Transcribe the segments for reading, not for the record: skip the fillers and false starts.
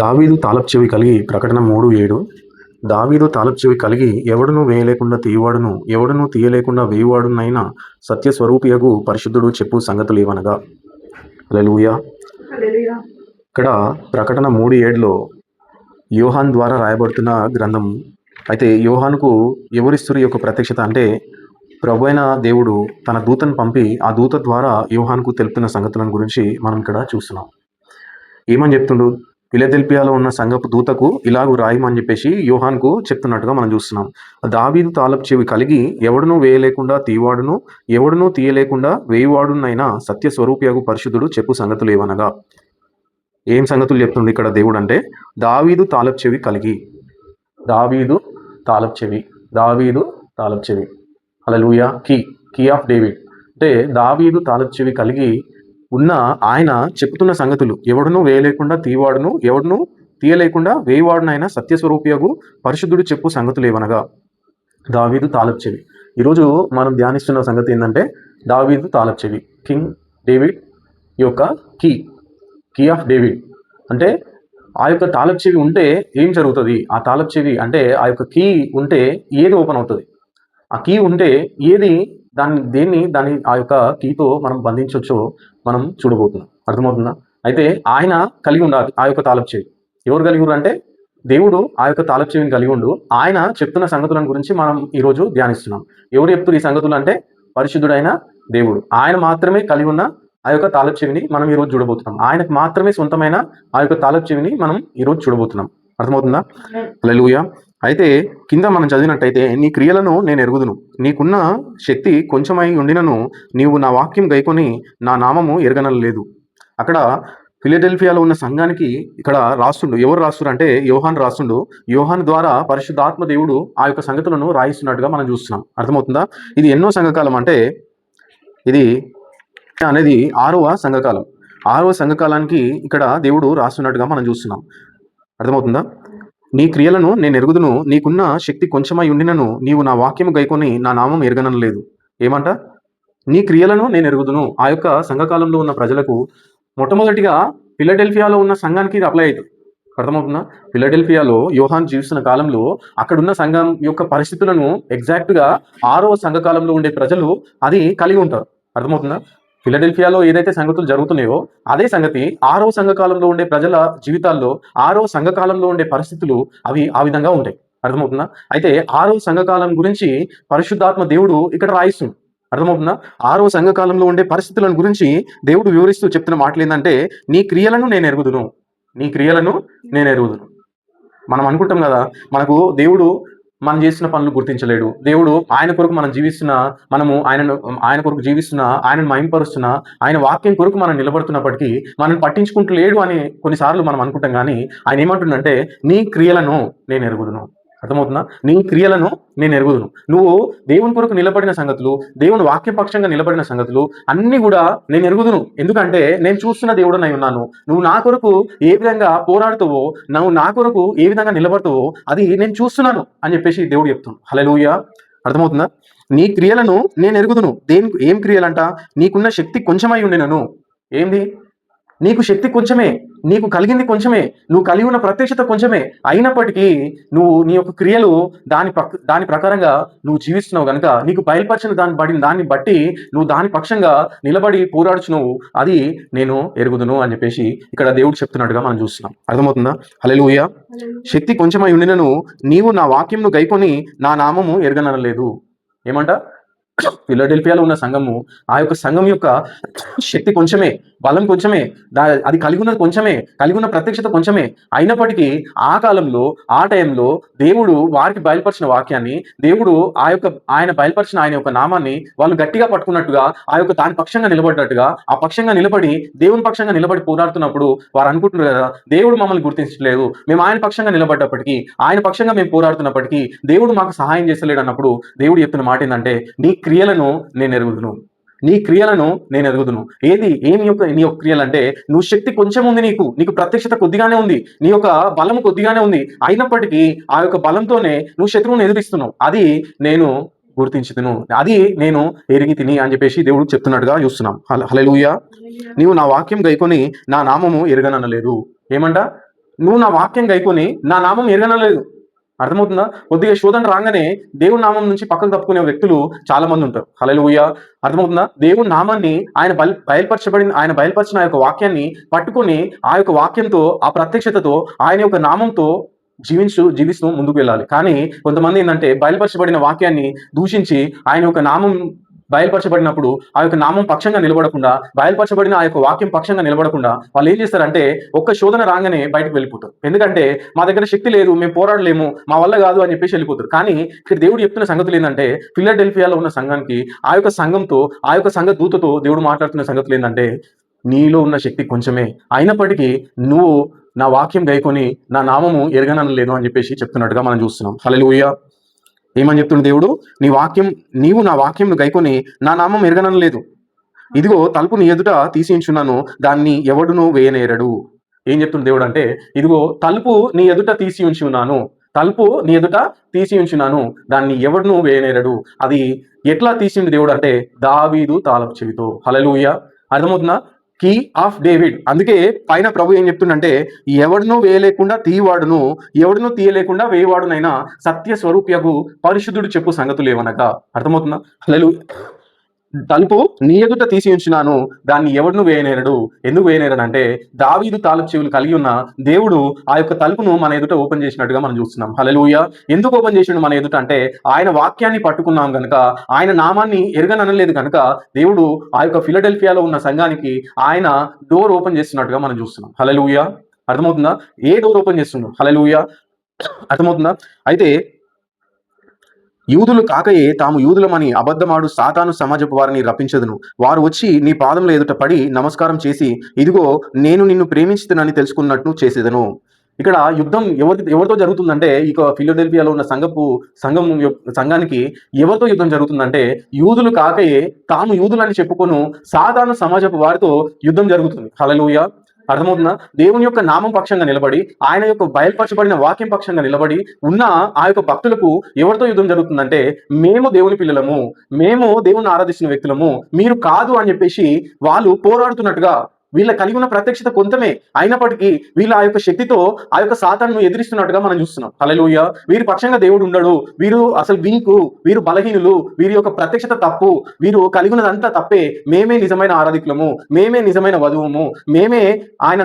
దావీదు తాళపు చెవి కలిగి ప్రకటన 3:7. దావీదు తాళపు చెవి కలిగి ఎవడునూ వేయలేకుండా తీయవాడును ఎవడునూ తీయలేకుండా వేయువాడునైన సత్యస్వరూపియగు పరిశుద్ధుడు చెప్పు సంగతులేవనగా. హల్లెలూయా. హల్లెలూయా. ఇక్కడ ప్రకటన 3:7లో యోహాన్ ద్వారా రాయబడుతున్న గ్రంథం. అయితే యోహానుకు ఎవరిస్తురు ఈ యొక్క ప్రత్యక్షత అంటే ప్రభు అయిన దేవుడు తన దూతను పంపి ఆ దూత ద్వారా యోహానుకు తెలుపుతున్న సంగతులను గురించి మనం ఇక్కడ చూస్తున్నాం. ఏమని చెప్తుండు? ఫిలదెల్ఫియాలో ఉన్న సంఘపు దూతకు ఇలాగూ రాయమని చెప్పేసి యోహాన్కు చెప్తున్నట్టుగా మనం చూస్తున్నాం. దావీదు తాళపు చెవి కలిగి ఎవడునూ వేయలేకుండా తీయవాడును ఎవడునూ తీయలేకుండా వేయువాడునైనా సత్యస్వరూపియగు పరిశుద్ధుడు చెప్పు సంగతులేవనగా. ఏం సంగతులు చెప్తుంది ఇక్కడ దేవుడు అంటే దావీదు తాళపు చెవి కలిగి. దావీదు తాళపు చెవి. దావీదు తాళపు చెవి. హల్లెలూయా. కీ ఆఫ్ డేవిడ్ అంటే దావీదు తాళపు చెవి కలిగి ఉన్న ఆయన చెప్తున్న సంగతులు ఎవడునూ వేయలేకుండా తీయవాడును ఎవడునూ తీయలేకుండా వేయవాడునైనా సత్యస్వరూపియగు పరిశుద్ధుడు చెప్పు సంగతులేవనగా. దావీదు తాళపు చెవి. ఈరోజు మనం ధ్యానిస్తున్న సంగతి ఏంటంటే దావీదు తాళపు చెవి. కింగ్ డేవిడ్ యొక్క కీ ఆఫ్ డేవిడ్ అంటే ఆ యొక్క తాళపు చెవి ఉంటే ఏం జరుగుతుంది? ఆ తాళపు చెవి అంటే ఆ యొక్క కీ ఉంటే ఏది ఓపెన్ అవుతుంది? ఆ కీ ఉంటే ఏది దాన్ని ఆ యొక్క కీతో మనం బంధించవచ్చో మనం చూడబోతున్నాం. అర్థమవుతుందా? అయితే ఆయన కలిగి ఉండాలి ఆ యొక్క తాళపు చెవి. ఎవరు కలిగి ఉన్నారు అంటే దేవుడు ఆ యొక్క తాళపు చెవిని కలిగి ఉండు ఆయన చెప్తున్న సంగతులను గురించి మనం ఈరోజు ధ్యానిస్తున్నాం. ఎవరు చెప్తున్నారు ఈ సంగతులు అంటే పరిశుద్ధుడైన దేవుడు. ఆయన మాత్రమే కలిగి ఉన్న ఆ యొక్క తాళపు చెవిని మనం ఈరోజు చూడబోతున్నాం. ఆయనకు మాత్రమే సొంతమైన ఆ యొక్క తాళపు చెవిని మనం ఈరోజు చూడబోతున్నాం. అర్థమవుతుందా? హల్లెలూయా. అయితే కింద మనం చదివినట్టయితే నీ క్రియలను నేను ఎరుగుదును, నీకున్న శక్తి కొంచెమై ఉండినను నీవు నా వాక్యం గైకొని నా నామము ఎరగనలేదు. అక్కడ ఫిలదెల్ఫియాలో ఉన్న సంఘానికి ఇక్కడ రాస్తుండు. ఎవరు రాస్తున్నారు అంటే యోహాన్ రాస్తుండు. యోహాన్ ద్వారా పరిశుద్ధాత్మ దేవుడు ఆ యొక్క సంగతులను రాయిస్తున్నట్టుగా మనం చూస్తున్నాం. అర్థమవుతుందా? ఇది ఎన్నో సంఘకాలం అంటే ఇది అనేది 6వ సంఘకాలం. 6వ సంఘకాలానికి ఇక్కడ దేవుడు రాస్తున్నట్టుగా మనం చూస్తున్నాం. అర్థమవుతుందా? నీ క్రియలను నేను ఎరుగుదును, నీకున్న శక్తి కొంచెమై ఉండినను నీవు నా వాక్యము గైకొని నా నామం ఎరగనలేదు. ఏమంట? నీ క్రియలను నేను ఎరుగుదును. ఆ యొక్క సంఘకాలంలో ఉన్న ప్రజలకు మొట్టమొదటిగా ఫిలడెల్ఫియాలో ఉన్న సంఘానికి ఇది అప్లై అవుతుంది. అర్థమవుతుందా? ఫిలడెల్ఫియాలో యోహాన్ జీవిస్తున్న కాలంలో అక్కడున్న సంఘం యొక్క పరిస్థితులను ఎగ్జాక్ట్గా 6వ సంఘకాలంలో ఉండే ప్రజలు అది కలిగి ఉంటారు. అర్థమవుతుందా? ఫిలడెల్ఫియాలో ఏదైతే సంగతులు జరుగుతున్నాయో అదే సంగతి 6వ సంఘకాలంలో ఉండే ప్రజల జీవితాల్లో 6వ సంఘకాలంలో ఉండే పరిస్థితులు అవి ఆ విధంగా ఉంటాయి. అర్థమవుతుందా? అయితే 6వ సంఘకాలం గురించి పరిశుద్ధాత్మ దేవుడు ఇక్కడ రాయిస్తుంది. అర్థమవుతుందా? 6వ సంఘకాలంలో ఉండే పరిస్థితులను గురించి దేవుడు వివరిస్తూ చెప్తున్న మాటలు ఏంటంటే నీ క్రియలను నేను ఎరుగుదును, నీ క్రియలను నేను ఎరుగుదును. మనం అనుకుంటాం కదా మనకు దేవుడు మనం చేస్తున్న పనులు గుర్తించలేడు. దేవుడు ఆయన కొరకు మనము ఆయన కొరకు జీవిస్తున్నా, ఆయనను మహింపరుస్తున్నా, ఆయన వాక్యం కొరకు మనం నిలబడుతున్నప్పటికీ మనం పట్టించుకుంటలేడు అని కొన్నిసార్లు మనం అనుకుంటాం. కానీ ఆయన ఏమంటుండంటే నీ క్రియలను నేను ఎరుగుదును. అర్థమవుతుందా? నీ క్రియలను నేను ఎరుగుదును. నువ్వు దేవుని కొరకు నిలబడిన సంగతులు, దేవుని వాక్యపక్షంగా నిలబడిన సంగతులు అన్నీ కూడా నేను ఎరుగుదును. ఎందుకంటే నేను చూస్తున్న దేవుడనై ఉన్నాను. నువ్వు నా కొరకు ఏ విధంగా పోరాడుతావో, నువ్వు నా కొరకు ఏ విధంగా నిలబడతావో అది నేను చూస్తున్నాను అని చెప్పేసి దేవుడు చెప్తున్నాడు. హల్లెలూయా. అర్థమవుతుందా? నీ క్రియలను నేను ఎరుగుదును. ఏం క్రియలంట? నీకున్న శక్తి కొంచెమై ఉండినను. ఏంది? నీకు శక్తి కొంచెమే, నీకు కలిగింది కొంచెమే, నువ్వు కలిగి ఉన్న ప్రత్యక్షత కొంచెమే. అయినప్పటికీ నువ్వు నీ యొక్క క్రియలు దాని ప్రకారంగా నువ్వు జీవిస్తున్నావు కనుక నీకు బయలుపరిచిన దాన్ని బట్టి నువ్వు దాని పక్షంగా నిలబడి పోరాడుచున్నావు. అది నేను ఎరుగుదును అని చెప్పేసి ఇక్కడ దేవుడు చెప్తున్నట్టుగా మనం చూస్తున్నాం. అర్థమవుతుందా? హల్లెలూయా. శక్తి కొంచెమై ఉండినను నీవు నా వాక్యంను గైకొని నా నామము ఎరగనలేదు. ఏమంట? ఫిలడెల్ఫియాలో ఉన్న సంఘము ఆ యొక్క సంఘం యొక్క శక్తి కొంచెమే, బలం కొంచెమే, అది కలిగి ఉన్నది కొంచెమే, కలిగి ఉన్న ప్రత్యక్షత కొంచెమే. అయినప్పటికీ ఆ కాలంలో ఆ టైంలో దేవుడు వారికి బయలుపరిచిన వాక్యాన్ని, దేవుడు ఆయన బయలుపరిచిన ఆయన యొక్క నామాన్ని వాళ్ళు గట్టిగా పట్టుకున్నట్టుగా ఆ యొక్క దాని పక్షంగా నిలబడినట్టుగా ఆ పక్షంగా నిలబడి దేవుని పక్షంగా నిలబడి పోరాడుతున్నప్పుడు వారు అనుకుంటున్నారు కదా దేవుడు మమ్మల్ని గుర్తించలేదు, మేము ఆయన పక్షంగా నిలబడ్డప్పటికీ ఆయన పక్షంగా మేము పోరాడుతున్నప్పటికీ దేవుడు మాకు సహాయం చేస్తలేడు అన్నప్పుడు దేవుడు చెప్తున్న మాట ఏంటంటే నీ క్రియలను నేను ఎరుగుదును, నీ క్రియలను నేను ఎరుగుదును. నీ యొక్క క్రియలు అంటే నువ్వు శక్తి కొంచెం ఉంది, నీకు ప్రత్యక్షత కొద్దిగానే ఉంది, నీ యొక్క బలము కొద్దిగానే ఉంది. అయినప్పటికీ ఆ యొక్క బలంతోనే నువ్వు శత్రువును ఎదిరిస్తున్నావు. అది నేను గుర్తించుతును, అది నేను ఎరిగి తిని అని చెప్పేసి దేవుడు చెప్తున్నట్టుగా చూస్తున్నాం. హల్లెలూయా. నీవు నా వాక్యం గైకొని నా నామము ఎరగననలేదు. ఏమంట? నువ్వు నా వాక్యం గైకొని నా నామం ఎరగనలేదు. అర్థమవుతుందా? కొద్దిగా శోధన రాగానే దేవుని నామం నుంచి పక్కకు తప్పుకునే వ్యక్తులు చాలా మంది ఉంటారు. హల్లెలూయా! అర్థమవుతుందా? దేవుని నామాన్ని ఆయన బయలుపరిచిన ఆ యొక్క వాక్యాన్ని పట్టుకొని ఆ యొక్క వాక్యంతో, ఆ ప్రత్యక్షతతో, ఆయన యొక్క నామంతో జీవిస్తూ ముందుకు వెళ్ళాలి. కానీ కొంతమంది ఏందంటే బయలుపరచబడిన వాక్యాన్ని దూషించి ఆయన యొక్క నామం బయలుపరచబడినప్పుడు ఆ యొక్క నామం పక్షంగా నిలబడకుండా, బయలుపరచబడిన ఆ యొక్క వాక్యం పక్షంగా నిలబడకుండా వాళ్ళు ఏం చేస్తారంటే ఒక్క శోధన రాగానే బయటకు వెళ్ళిపోతారు. ఎందుకంటే మా దగ్గర శక్తి లేదు, మేము పోరాడలేము, మా వల్ల కాదు అని చెప్పేసి వెళ్ళిపోతారు. కానీ ఇక్కడ దేవుడు చెప్తున్న సంగతులు ఏంటంటే ఫిలడెల్ఫియాలో ఉన్న సంఘానికి ఆ యొక్క సంఘంతో, ఆ యొక్క సంఘ దూతతో దేవుడు మాట్లాడుతున్న సంగతులు ఏంటంటే నీలో ఉన్న శక్తి కొంచెమే, అయినప్పటికీ నువ్వు నా వాక్యం గైకొని నా నామము ఎరగనలేదు అని చెప్పేసి చెప్తున్నట్టుగా మనం చూస్తున్నాం. హల్లెలూయా! ఏమని చెప్తున్న దేవుడు, నీవు నా వాక్యంను గైకొని నా నామం ఎరగనలేదు. ఇదిగో తలుపు నీ ఎదుట తీసి ఉంచున్నాను, దాన్ని ఎవడును వేయనేరడు. ఏం చెప్తున్న దేవుడు అంటే ఇదిగో తలుపు నీ ఎదుట తీసి ఉంచి ఉన్నాను, తలుపు నీ ఎదుట తీసి ఉంచున్నాను, దాన్ని ఎవడును వేయనేరడు. అది ఎట్లా తీసిండు దేవుడు అంటే దావీదు తాళపు చెవితో. హల్లెలూయా! అర్థమవుతుందా? Key of David. అందుకే పైన ప్రభు ఏం చెప్తుండంటే ఎవడును వేయలేకుండా తీయవాడును, ఎవడును తీయలేకుండా వేయవాడునైనా సత్య స్వరూప్యకు పరిశుద్ధుడు చెప్పు సంగతులు ఏమనగా. అర్థమవుతుందా? హల్లెలూయా! తలుపు నీ ఎదుట తీసి ఉంచినాను, దాన్ని ఎవడును వేయనేరడు. ఎందుకు వేయనేరడు అంటే దావీదు తాళపు చెవులు కలిగి ఉన్న దేవుడు ఆ యొక్క తలుపును మన ఎదుట ఓపెన్ చేసినట్టుగా మనం చూస్తున్నాం. హల్లెలూయా! ఎందుకు ఓపెన్ చేసిండు మన ఎదుట అంటే ఆయన వాక్యాన్ని పట్టుకున్నాం గనుక, ఆయన నామాన్ని ఎరగననలేదు కనుక దేవుడు ఆ యొక్క ఫిలడెల్ఫియాలో ఉన్న సంఘానికి ఆయన డోర్ ఓపెన్ చేస్తున్నట్టుగా మనం చూస్తున్నాం. హల్లెలూయా! అర్థమవుతుందా? ఏ డోర్ ఓపెన్ చేస్తుండో. హల్లెలూయా! అర్థమవుతుందా? అయితే యూదులు కాకయే తాము యూదులమని అబద్ధమాడు సాతాను సమాజపు వారిని రప్పించదును. వారు వచ్చి నీ పాదముల ఎదుట పడి నమస్కారం చేసి ఇదిగో నేను నిన్ను ప్రేమించుతున్నానని తెలుసుకున్నట్టు చేసేదను. ఇక్కడ యుద్ధం ఎవరితో జరుగుతుందంటే ఇక ఫిలడెల్ఫియాలో ఉన్న సంఘానికి ఎవరితో యుద్ధం జరుగుతుందంటే యూదులు కాకయే తాము యూదులని చెప్పుకొను సాధారణ సమాజపు వారితో యుద్ధం జరుగుతుంది. హల్లెలూయా! అర్థమవుతుందా? దేవుని యొక్క నామం పక్షంగా నిలబడి, ఆయన యొక్క బయలుపరచబడిన వాక్యం పక్షంగా నిలబడి ఉన్న ఆ యొక్క భక్తులకు ఎవరితో యుద్ధం జరుగుతుందంటే మేము దేవుని పిల్లలము, మేము దేవుని ఆరాధిస్తున్న వ్యక్తులము, మీరు కాదు అని చెప్పేసి వాళ్ళు పోరాడుతున్నట్టుగా, వీళ్ళ కలిగి ఉన్న ప్రత్యక్షత కొంతమే అయినప్పటికీ వీళ్ళు ఆ యొక్క శక్తితో ఆ యొక్క సాతాను ఎదిరిస్తున్నట్టుగా మనం చూస్తున్నాం. హల్లెలూయా! వీరి పక్షంగా దేవుడు ఉండడు, వీరు అసలు వీరు బలహీనులు, వీరి యొక్క ప్రత్యక్షత తప్పు, వీరు కలిగి ఉన్నదంతా తప్పే, మేమే నిజమైన ఆరాధికులము, మేమే నిజమైన వధువుము, మేమే ఆయన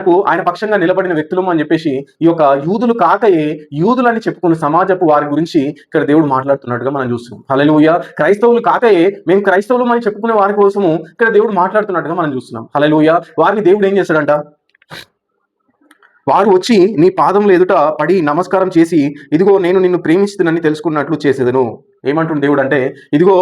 పక్షంగా నిలబడిన వ్యక్తులము అని చెప్పేసి ఈ యొక్క యూదులు కాకయే యూదులని చెప్పుకున్న సమాజపు వారి గురించి ఇక్కడ దేవుడు మాట్లాడుతున్నట్టుగా మనం చూస్తున్నాం. హల్లెలూయా! క్రైస్తవులు కాకయే మేము క్రైస్తవులు అని చెప్పుకునే వారి కోసము ఇక్కడ దేవుడు మాట్లాడుతున్నట్టుగా మనం చూస్తున్నాం. హల్లెలూయా! వారిని దేవుడు ఏం చేస్తాడంట, వారు వచ్చి నీ పాదముల ఎదుట పడి నమస్కారం చేసి ఇదిగో నేను నిన్ను ప్రేమిస్తున్నానని తెలుసుకున్నట్లు చేసేదను. ఏమంటుంది దేవుడు అంటే ఇదిగో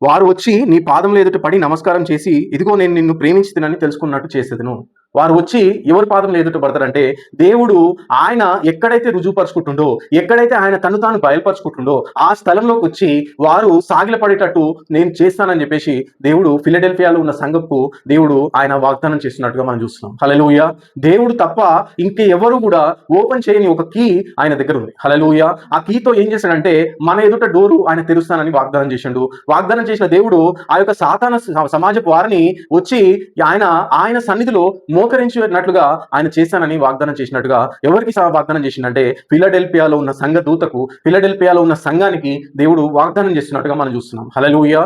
వారు వచ్చి నీ పాదముల ఎదుట పడి నమస్కారం చేసి ఇదిగో నేను నిన్ను ప్రేమించుతున్నానని తెలుసుకున్నట్టు చేసేదను. వారు వచ్చి ఎవరి పాదముల ఎదుట పడతారంటే దేవుడు ఆయన ఎక్కడైతే రుజువుపరుచుకుంటుండో, ఎక్కడైతే ఆయన తను తాను బయలుపరుచుకుంటుండో ఆ స్థలంలోకి వచ్చి వారు సాగిలపడేటట్టు నేను చేస్తానని చెప్పేసి దేవుడు ఫిలడెల్ఫియాలో ఉన్న సంఘపు దేవుడు ఆయన వాగ్దానం చేస్తున్నట్టుగా మనం చూస్తున్నాం. హల్లెలూయా! దేవుడు తప్ప ఇంకే ఎవరు కూడా ఓపెన్ చేయని ఒక కీ ఆయన దగ్గర ఉంది. హల్లెలూయా! ఆ కీతో ఏం చేశాడంటే మన ఎదుట డోరు ఆయన తెరుస్తానని వాగ్దానం చేసిండు. వాగ్దానం చేసిన దేవుడు ఆ యొక్క సాతాన సమాజపు వారిని వచ్చి ఆయన సన్నిధిలో మోకరించినట్లుగా ఆయన చేశానని వాగ్దానం చేసినట్టుగా ఎవరికి వాగ్దానం చేసిందంటే ఫిలడెల్ఫియాలో ఉన్న సంఘ దూతకు, ఫిలడెల్ఫియాలో ఉన్న సంఘానికి దేవుడు వాగ్దానం చేస్తున్నట్టుగా మనం చూస్తున్నాం. హల్లెలూయా!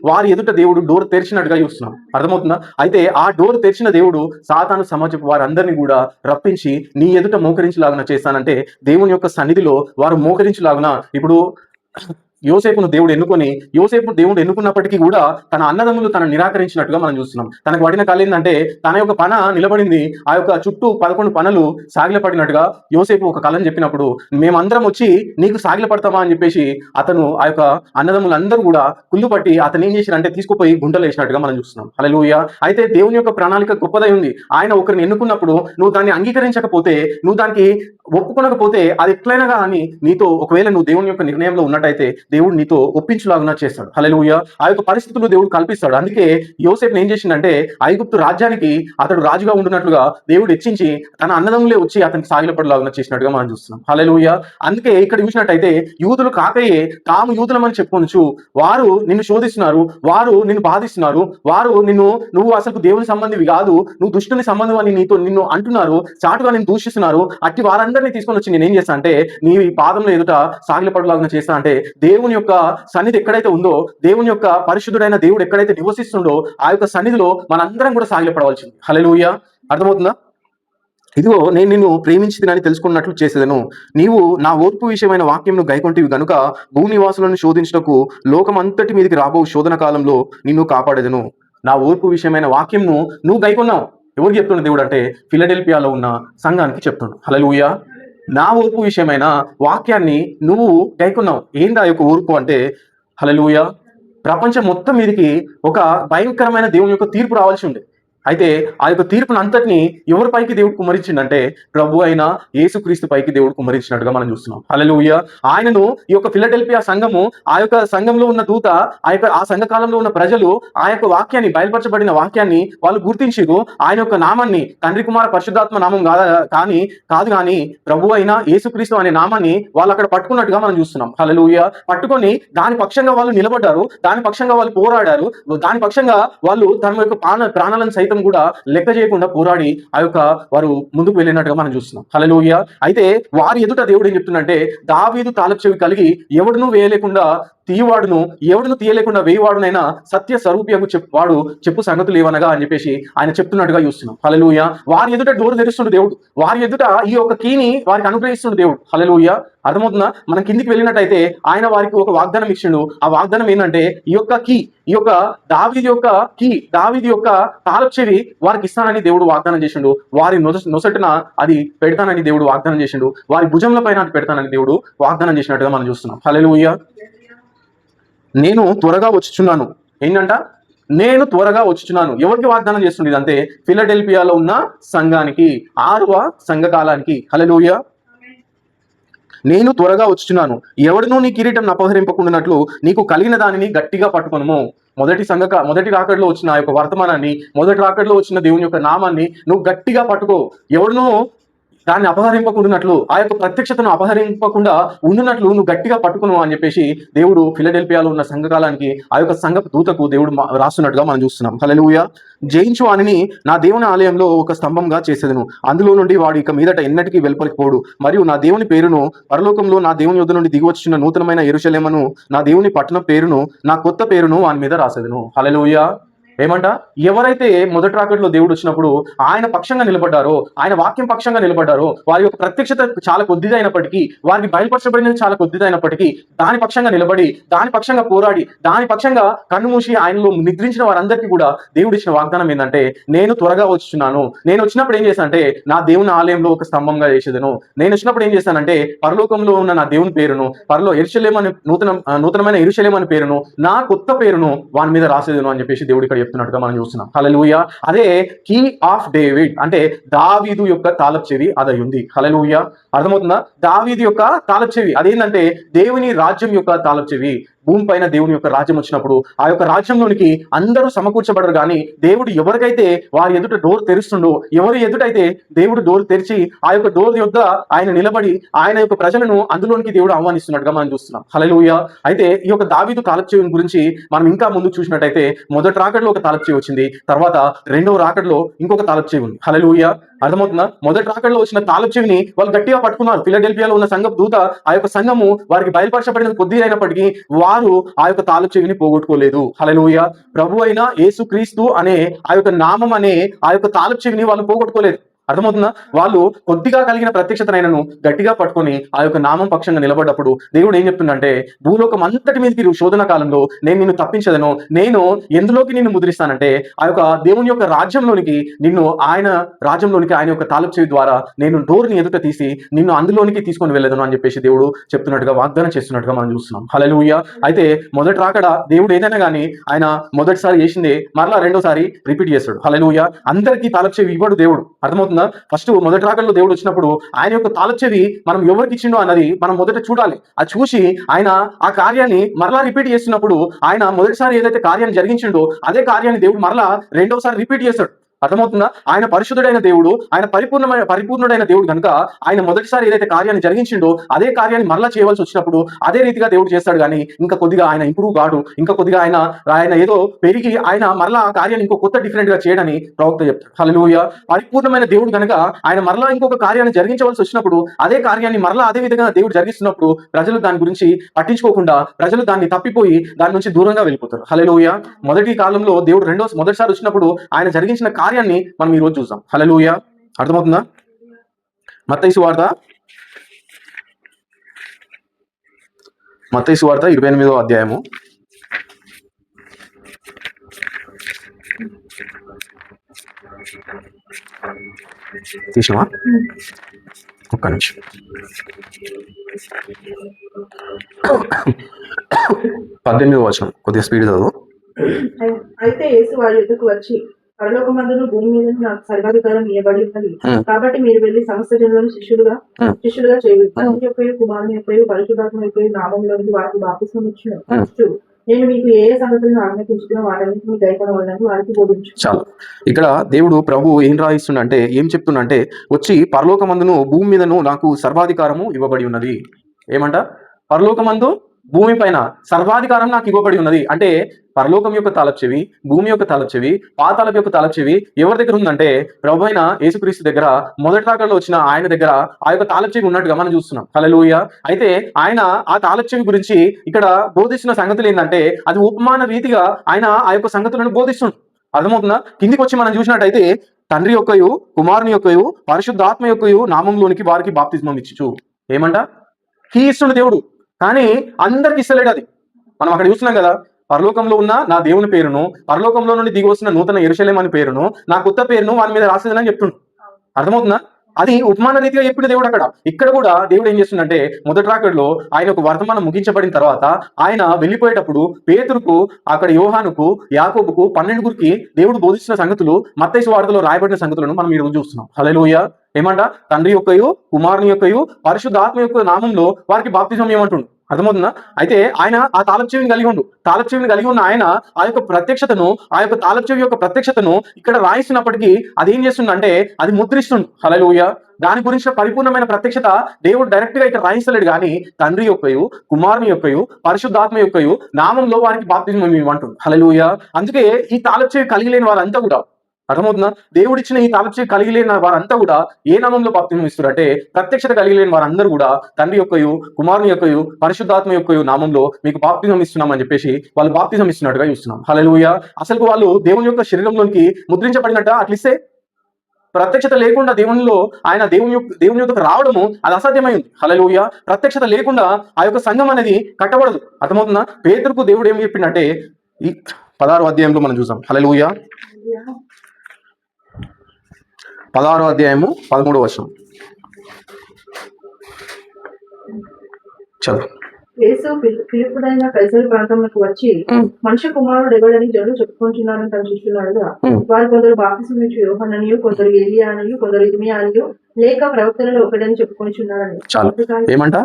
వారి ఎదుట దేవుడు డోర్ తెరిచినట్టుగా చూస్తున్నాం. అర్థమవుతుందా? అయితే ఆ డోర్ తెరిచిన దేవుడు సాతాను సమాజపు వారందరినీ కూడా రప్పించి నీ ఎదుట మోకరించులాగున చేస్తానంటే దేవుని యొక్క సన్నిధిలో వారు మోకరించులాగున ఇప్పుడు యోసేపును దేవుడు ఎన్నుకున్నప్పటికీ కూడా తన అన్నదమ్ములు తన నిరాకరించినట్టుగా మనం చూస్తున్నాం. తనకు పడిన కళ ఏంటంటే తన యొక్క పన నిలబడింది, ఆ యొక్క చుట్టూ 11 పనలు సాగిలపడినట్టుగా యోసేపు ఒక కళను చెప్పినప్పుడు మేమందరం వచ్చి నీకు సాగిలపడతామా అని చెప్పేసి అతను ఆ యొక్క అన్నదమ్ములందరూ కూడా కుళ్ళు పట్టి అతను ఏం చేశారంటే తీసుకుపోయి గుంటలు వేసినట్టుగా మనం చూస్తున్నాం. హల్లెలూయా! అయితే దేవుని యొక్క ప్రణాళిక గొప్పదై ఉంది. ఆయన ఒకరిని ఎన్నుకున్నప్పుడు నువ్వు దాన్ని అంగీకరించకపోతే, నువ్వు దానికి ఒప్పుకొనకపోతే అది ఎట్లయినా కానీ నీతో ఒకవేళ నువ్వు దేవుని యొక్క నిర్ణయంలో ఉన్నట్టయితే దేవుడు నీతో ఒప్పించులాగా చేస్తాడు. హల్లెలూయా. ఆ యొక్క పరిస్థితులు దేవుడు కల్పిస్తాడు. అందుకే యోసేపుని ఏం చేసిండంటే ఐగుప్తు రాజ్యానికి అతడు రాజుగా ఉండున్నట్లుగా దేవుడు హెచ్చించి తన అన్నదమ్ములే వచ్చి అతనికి సాగిలపడలాగా చేసినట్టుగా మనం చూస్తున్నాం. హల్లెలూయా. అందుకే ఇక్కడ చూసినట్టయితే యూదులు కాకయే తాము యూదులమని చెప్పుకొనుచు వారు నిన్ను శోధిస్తున్నారు, వారు నిన్ను బాధిస్తున్నారు, వారు నువ్వు అసలు దేవుని సంబంధివి కాదు, నువ్వు దుష్టుని సంబంధం అని నిన్ను అంటున్నారు, చాటుగా నేను దూషిస్తున్నారు. అట్టి వారందరినీ తీసుకొని వచ్చి నేను ఏం చేస్తా అంటే నీ పాదంలో ఎదుట సాగిలపడలాగా చేస్తా అంటే దేవుని యొక్క సన్నిధి ఎక్కడైతే ఉందో, దేవుని యొక్క పరిశుద్ధుడైన దేవుడు ఎక్కడైతే నివసిస్తుండో ఆ యొక్క సన్నిధిలో మనందరం కూడా సాగిలపడవలసింది. హల్లెలూయా. అర్థమవుతుందా? ఇదిగో నేను నిన్ను ప్రేమించితినని తెలుసుకున్నట్లు చేసేదను. నీవు నా ఓర్పు విషయమైన వాక్యంను గైకొంటివి గనుక భూనివాసులను శోధించుటకు లోకమంతటి మీదకి రాబో శోధన కాలంలో నిన్ను కాపాడేదను. నా ఓర్పు విషయమైన వాక్యంను నువ్వు గైకొన్నావు. ఎవరికి చెప్తున్న దేవుడు అంటే ఫిలడెల్ఫియాలో ఉన్న సంఘానికి చెప్తున్నాడు. హల్లెలూయా. నా ఓర్పు విషయమైన వాక్యాన్ని నువ్వు గైకొన్నావు. ఏందా యొక్క ఓర్పు అంటే? హల్లెలూయా. ప్రపంచం మొత్తం మీదకి ఒక భయంకరమైన దేవుని యొక్క తీర్పు రావాల్సి ఉంది. అయితే ఆ యొక్క తీర్పును అంతటిని ఎవరి పైకి దేవుడు కుమ్మరించిందంటే ప్రభు అయిన యేసుక్రీస్తు పైకి దేవుడు కుమ్మరించినట్టుగా మనం చూస్తున్నాం. హల్లెలూయా. ఆయనను ఈ యొక్క ఫిలడెల్ఫియా సంఘము, ఆ యొక్క సంఘంలో ఉన్న దూత, ఆ సంఘ కాలంలో ఉన్న ప్రజలు ఆ యొక్క వాక్యాన్ని, బయలుపరచబడిన వాక్యాన్ని వాళ్ళు గుర్తించిరు. ఆయన యొక్క నామాన్ని తండ్రి కుమార పరిశుద్ధాత్మ నామం కాదు కానీ ప్రభు అయిన యేసుక్రీస్తు అనే నామాన్ని వాళ్ళు అక్కడ పట్టుకున్నట్టుగా మనం చూస్తున్నాం. హల్లెలూయా. పట్టుకొని దాని పక్షంగా వాళ్ళు నిలబడ్డారు, దాని పక్షంగా వాళ్ళు పోరాడారు, దాని పక్షంగా వాళ్ళు తమ యొక్క ప్రాణాలను సైతం కూడా లెక్క చేయకుండా పోరాడి ఆ యొక్క వారు ముందుకు వెళ్ళినట్టుగా మనం చూస్తున్నాం. హల్లెలూయా. అయితే వారి ఎదుట దేవుడు ఏం చెప్తుందంటే దావీదు తాళపు చెవి కలిగి ఎవడును వేయలేకుండా తీయవాడును, ఎవడును తీయలేకుండా వేయవాడునైనా సత్య స్వరూపియకు వాడు చెప్పు సంగతులు ఏవనగా అని చెప్పేసి ఆయన చెప్తున్నట్టుగా చూస్తున్నాం. హల్లెలూయా. వారి ఎదుట డోరు తెరుస్తుండు దేవుడు, వారి ఎదుట ఈ యొక్క కీని వారికి అనుగ్రహిస్తుండు దేవుడు. హల్లెలూయా. అర్థమవుతుందా? మనం కిందికి వెళ్ళినట్టయితే ఆయన వారికి ఒక వాగ్దానం ఇచ్చిండు. ఆ వాగ్దానం ఏంటంటే ఈ యొక్క దావీదు యొక్క తాళపు చెవి వారికి ఇస్తానని దేవుడు వాగ్దానం చేసిండు. వారి నొసటిన అది పెడతానని దేవుడు వాగ్దానం చేసిండు. వారి భుజంల పైన అది పెడతానని దేవుడు వాగ్దానం చేసినట్టుగా మనం చూస్తున్నాం. హల్లెలూయా. నేను త్వరగా వచ్చుచున్నాను. ఏంటంట? నేను త్వరగా వచ్చుచున్నాను. ఎవరికి వాగ్దానం చేస్తుంది ఇదంటే ఫిలడెల్ఫియాలో ఉన్న సంఘానికి, 6వ సంఘకాలానికి. హల్లెలూయా. నేను త్వరగా వచ్చుచున్నాను. ఎవడునూ నీ కిరీటం అపహరింపకుండానట్లు నీకు కలిగిన దానిని గట్టిగా పట్టుకొనుము. మొదటి రాకడలో వచ్చిన ఆ యొక్క వర్తమానాన్ని, మొదటి రాకడలో వచ్చిన దేవుని యొక్క నామాన్ని నువ్వు గట్టిగా పట్టుకో. ఎవడునూ దాన్ని అపహరింపకుండానట్లు, ఆ యొక్క ప్రత్యక్షతను అపహరింపకుండా ఉండునట్లు నువ్వు గట్టిగా పట్టుకును అని చెప్పేసి దేవుడు ఫిలడెల్ఫియాలో ఉన్న సంఘకాలానికి, ఆ యొక్క సంఘ దూతకు దేవుడు రాస్తున్నట్టుగా మనం చూస్తున్నాం. హల్లెలూయా. జయించు వానిని నా దేవుని ఆలయంలో ఒక స్తంభంగా చేసేదను. అందులో నుండి వాడు ఇక మీదట ఎన్నటికీ వెలుపలికిపోడు. మరియు నా దేవుని పేరును, పరలోకంలో నా దేవుని యొద్ద నుండి దిగివచ్చిన నూతనమైన యెరూషలేమును, నా దేవుని పట్టణ పేరును, నా కొత్త పేరును వాని మీద రాసేదను. హల్లెలూయా. ఏమంట? ఎవరైతే మొదటి రాకడలో దేవుడు వచ్చినప్పుడు ఆయన పక్షంగా నిలబడ్డారో, ఆయన వాక్యం పక్షంగా నిలబడ్డారో, వారి యొక్క ప్రత్యక్షత చాలా కొద్దిదైనప్పటికీ, వారికి బయలుపరచబడినది చాలా కొద్దిదైనప్పటికీ, దాని పక్షంగా నిలబడి, దాని పక్షంగా పోరాడి, దాని పక్షంగా కన్నుమూసి ఆయనలో నిద్రించిన వారందరికీ కూడా దేవుడు ఇచ్చిన వాగ్దానం ఏంటంటే నేను త్వరగా వచ్చుచున్నాను. నేను వచ్చినప్పుడు ఏం చేశానంటే నా దేవుని ఆలయంలో ఒక స్తంభంగా చేసేదను. నేను వచ్చినప్పుడు ఏం చేశానంటే పరలోకంలో ఉన్న నా దేవుని పేరును, యెరూషలేము అనే నూతనమైన యెరూషలేము అనే పేరును, నా కొత్త పేరును వాని మీద రాసేదను అని చెప్పేసి దేవుడు ఇక్కడ చెప్తున్నట్టుగా మనం చూస్తున్నాం. హల్లెలూయా. అదే కీ ఆఫ్ డేవిడ్ అంటే దావీదు యొక్క తాళపు చెవి అది ఉంది. హల్లెలూయా. అర్థమవుతుందా? దావీదు యొక్క తాళపు చెవి అదేంటంటే దేవుని రాజ్యం యొక్క తాళపు చెవి. భూమి పైన దేవుని యొక్క రాజ్యం వచ్చినప్పుడు ఆ యొక్క రాజ్యంలోనికి అందరూ సమకూర్చబడరు. కానీ దేవుడు ఎవరికైతే వారి ఎదుట డోర్ తెరుస్తుండో, ఎవరి ఎదుటైతే దేవుడు డోర్ తెరిచి ఆ యొక్క డోర్ యొద్ద ఆయన నిలబడి ఆయన యొక్క ప్రజలను అందులోనికి దేవుడు ఆహ్వానిస్తున్నట్టుగా మనం చూస్తున్నాం. హల్లెలూయా. అయితే ఈ యొక్క దావీదు తాళపు చెవి గురించి మనం ఇంకా ముందు చూసినట్టయితే మొదటి రాకడలో ఒక తాళపు చెవి వచ్చింది, తర్వాత రెండవ రాకడలో ఇంకొక తాళపు చెవి ఉంది. హల్లెలూయా. అర్థమవుతుందా? మొదటి రాకడలో వచ్చిన తాళపు చెవిని వాళ్ళు గట్టిగా పట్టుకున్నారు. ఫిలడెల్ఫియాలో ఉన్న సంఘ దూత, ఆ యొక్క సంఘము వారికి బయలుపరచబడినది కొద్ది అయినప్పటికీ వారు ఆ యొక్క తాళపు చెవిని పోగొట్టుకోలేదు. హల్లెలూయా. ప్రభు అయిన యేసుక్రీస్తు అనే ఆ యొక్క నామం అనే ఆ యొక్క తాళపు చెవిని వాళ్ళు పోగొట్టుకోలేదు. అర్థమవుతుందా? వాళ్ళు కొద్దిగా కలిగిన ప్రత్యక్షతనైనను గట్టిగా పట్టుకొని ఆ యొక్క నామం పక్షంగా నిలబడ్డప్పుడు దేవుడు ఏం చెప్తుందంటే భూలోకం అంతటి మీదకి శోధన కాలంలో నేను నిన్ను తప్పించదను. నేను ఎందులోకి నిన్ను ముద్రిస్తానంటే ఆ యొక్క దేవుని యొక్క రాజ్యంలోనికి, ఆయన రాజ్యంలోనికి ఆయన యొక్క తాళపు చెవి ద్వారా నేను డోర్ని ఎదుట తీసి నిన్ను అందులోనికి తీసుకొని వెళ్ళదను అని చెప్పేసి దేవుడు చెప్తున్నట్టుగా వాగ్దానం చేస్తున్నట్టుగా మనం చూస్తున్నాం. హల్లెలూయా. అయితే మొదటి రాకడ దేవుడు ఏదైనా కానీ ఆయన మొదటిసారి చేసిందే మరలా రెండోసారి రిపీట్ చేస్తాడు. హల్లెలూయా. అందరికీ తాళపు చెవి ఇవ్వడు దేవుడు. అర్థమవుతుంది? అర్థమవుతుందా? ఫస్ట్ మొదటి రాకడలో దేవుడు వచ్చినప్పుడు ఆయన యొక్క తాళచెవి మనం ఎవరికి ఇచ్చిండో అన్నది మనం మొదట చూడాలి. అది చూసి ఆయన ఆ కార్యాన్ని మరలా రిపీట్ చేస్తున్నప్పుడు ఆయన మొదటిసారి ఏదైతే కార్యాన్ని జరిగించిండో అదే కార్యాన్ని దేవుడు మరలా రెండవసారి రిపీట్ చేస్తాడు. అర్థమవుతుందా? ఆయన పరిశుద్ధుడైన దేవుడు, ఆయన పరిపూర్ణుడైన దేవుడు కనుక ఆయన మొదటిసారి ఏదైతే కార్యాన్ని జరిగించిండో అదే కార్యాన్ని మరలా చేయవలసి వచ్చినప్పుడు అదే రీతిగా దేవుడు చేస్తాడు. కానీ ఇంకా కొద్దిగా ఆయన ఇంప్రూవ్ కాడు, ఇంకా కొద్దిగా ఆయన ఏదో పెరిగి ఆయన మరలా ఆ కార్యాన్ని ఇంకో కొత్త డిఫరెంట్ గా చేయడని ప్రవక్త చెప్తాడు. హల్లెలూయా. పరిపూర్ణమైన దేవుడు కనుక ఆయన మరలా ఇంకొక కార్యాన్ని జరిగించవలసి వచ్చినప్పుడు అదే కార్యాన్ని మరలా అదే విధంగా దేవుడు జరిగిస్తున్నప్పుడు ప్రజలు దాని గురించి పట్టించుకోకుండా ప్రజలు దాన్ని తప్పిపోయి దాని నుంచి దూరంగా వెళ్ళిపోతారు. హల్లెలూయా. మొదటి కాలంలో దేవుడు మొదటిసారి వచ్చినప్పుడు ఆయన జరిగించిన కార్యాన్ని మనం ఈ రోజు చూద్దాం. హల్లెలూయా. అర్థమవుతుందా? మత్తయి సువార్త 28వ అధ్యాయము తీసినవా? ఒక్క నిమిషం. 18వ వచనం కొద్దిగా స్పీడ్ చదువు. అయితే యేసు వారి యొద్దకు వచ్చి, పరలోకమందును భూమి మీద నాకు సర్వాధికారం ఇవ్వబడి ఉన్నది, కాబట్టి మీరు వెళ్లి సమస్త జనులను శిష్యులుగా చేయవచ్చు. తండ్రి యొక్క, కుమారుని యొక్క, పరిశుద్ధాత్మ యొక్క నామములోనికి వారికి బాప్తిస్మం ఇచ్చు. నేను మీకు ఏ సంగతులను ఆజ్ఞాపించుకున్నా వాటన్నిటిని గైకొనవలెనని వారికి బోధించు. చాలు. ఇక్కడ దేవుడు ప్రభు ఏం రాయిస్తుండంటే, ఏం చెప్తుండంటే, వచ్చి పరలోకమందును భూమి మీదను నాకు సర్వాధికారము ఇవ్వబడి ఉన్నది. ఏమంట? పరలోకమందు భూమి పైన సర్వాధికారం నాకు ఇవ్వబడి ఉన్నది. అంటే పరలోకం యొక్క తాళచెవి, భూమి యొక్క తాళచెవి, పాతాళం యొక్క తాళచెవి ఎవరి దగ్గర ఉందంటే ప్రభు అయిన యేసుక్రీస్తు దగ్గర, మొదటి రాకడలో వచ్చిన ఆయన దగ్గర ఆ యొక్క తాళచెవి ఉన్నట్టుగా మనం చూస్తున్నాం. హల్లెలూయా. అయితే ఆయన ఆ తాళచెవి గురించి ఇక్కడ బోధిస్తున్న సంగతులు ఏంటంటే అది ఉపమాన రీతిగా ఆయన ఆ యొక్క సంగతులను బోధిస్తుంది. అర్థమవుతుందా? కిందికి వచ్చి మనం చూసినట్టయితే తండ్రి యొక్కయు, కుమారుని యొక్కయు, పరిశుద్ధాత్మ యొక్కయు నామంలోనికి వారికి బాప్తిస్మం ఇచ్చు. ఏమంట? కీ ఇస్తుండు దేవుడు, కానీ అందరికి ఇస్తలేడు. అది మనం అక్కడ చూస్తున్నాం కదా. పరలోకంలో ఉన్న నా దేవుని పేరును, పరలోకంలో నుండి దిగి వస్తున్న నూతన యెరూషలేము అని పేరును, నా కొత్త పేరును వాని మీద రాసేదని చెప్తుండు. అర్థమవుతుందా? అది ఉపమాన రీతిగా చెప్పిన దేవుడు అక్కడ. ఇక్కడ కూడా దేవుడు ఏం చేస్తుందంటే మొదటి రాకడలో ఆయన ఒక వర్తమానం ముగించబడిన తర్వాత ఆయన వెళ్ళిపోయేటప్పుడు పేతురుకు, అక్కడ యోహానుకు, యాకోబుకు 12 దేవుడు బోధిస్తున్న సంగతులు మత్తయి సువార్తలో రాయబడిన సంగతులను మనం ఈ రోజు చూస్తున్నాం. హల్లెలూయా. ఏమంట? తండ్రి యొక్కయు, కుమారుని యొక్కయు, పరిశుద్ధాత్మ యొక్క నామంలో వారికి బాప్తిజం ఏమంటుండు. అర్థమవుతుందా? అయితే ఆయన ఆ తాళచెవిని కలిగి ఉన్న ఆయన ఆ యొక్క ప్రత్యక్షతను, ఆ యొక్క తాళచెవి యొక్క ప్రత్యక్షతను ఇక్కడ రాయిస్తున్నప్పటికీ అది ఏం చేస్తుందంటే అది ముద్రిస్తుండు. హల్లెలూయా. దాని గురించిన పరిపూర్ణమైన ప్రత్యక్షత దేవుడు డైరెక్ట్ గా ఇక్కడ రాయిస్తలేడు. కానీ తండ్రి యొక్కయు, కుమారుని యొక్కయు, పరిశుద్ధాత్మ యొక్కయు నామంలో వారికి బాప్తిజం ఇవ్వమంటుండు. హల్లెలూయా. అందుకే ఈ తాళచెవి కలిగి లేని వారంతా కూడా, అర్థమవుతుందా, దేవుడిచ్చిన ఈ తాళచెవి కలిగి లేని వారంతా కూడా ఏ నామంలో బాప్తిజం ఇస్తారు అంటే ప్రత్యక్షత కలిగి లేని వారందరూ కూడా తండ్రి యొక్కయు, కుమారుని యొక్కయు, పరిశుద్ధాత్మ యొక్కయు నామంలో మీకు బాప్తిజం ఇస్తున్నామని చెప్పేసి వాళ్ళు బాప్తిజం ఇస్తున్నట్టుగా చూస్తున్నాం. హల్లెలూయా. అసలు వాళ్ళు దేవుని యొక్క శరీరంలోనికి ముద్రించబడినట్ట అట్లిస్తే ప్రత్యక్షత లేకుండా దేవుని యొక్కకు రావడము అది అసాధ్యమైంది. హల్లెలూయా. ప్రత్యక్షత లేకుండా ఆ యొక్క సంఘం అనేది కట్టబడదు. అర్థమవుతుందా? పేతురుకు దేవుడు ఏం చెప్పిండంటే ఈ 16వ అధ్యాయంలో మనం చూసాం. హల్లెలూయా. 16వ అధ్యాయము 13వ వచనం చదువు. యేసు ఫిలిప్పుడైన కైసరు ప్రాంతంలోకి వచ్చి, మనుష్య కుమారుడు ఎవడని జనులు చెప్పుకుంటున్నారని తన శిష్యులాడుగా, వారు కొందరు బాప్తిస్మం ఇచ్చు యోహాననియు, కొందరు ఏలియా అనియు, కొందరు ఇర్మియా అనియు, లేక ప్రవక్తలలో ఒకడని చెప్పుకొనిచున్నారని. చాలు. ఏమంట?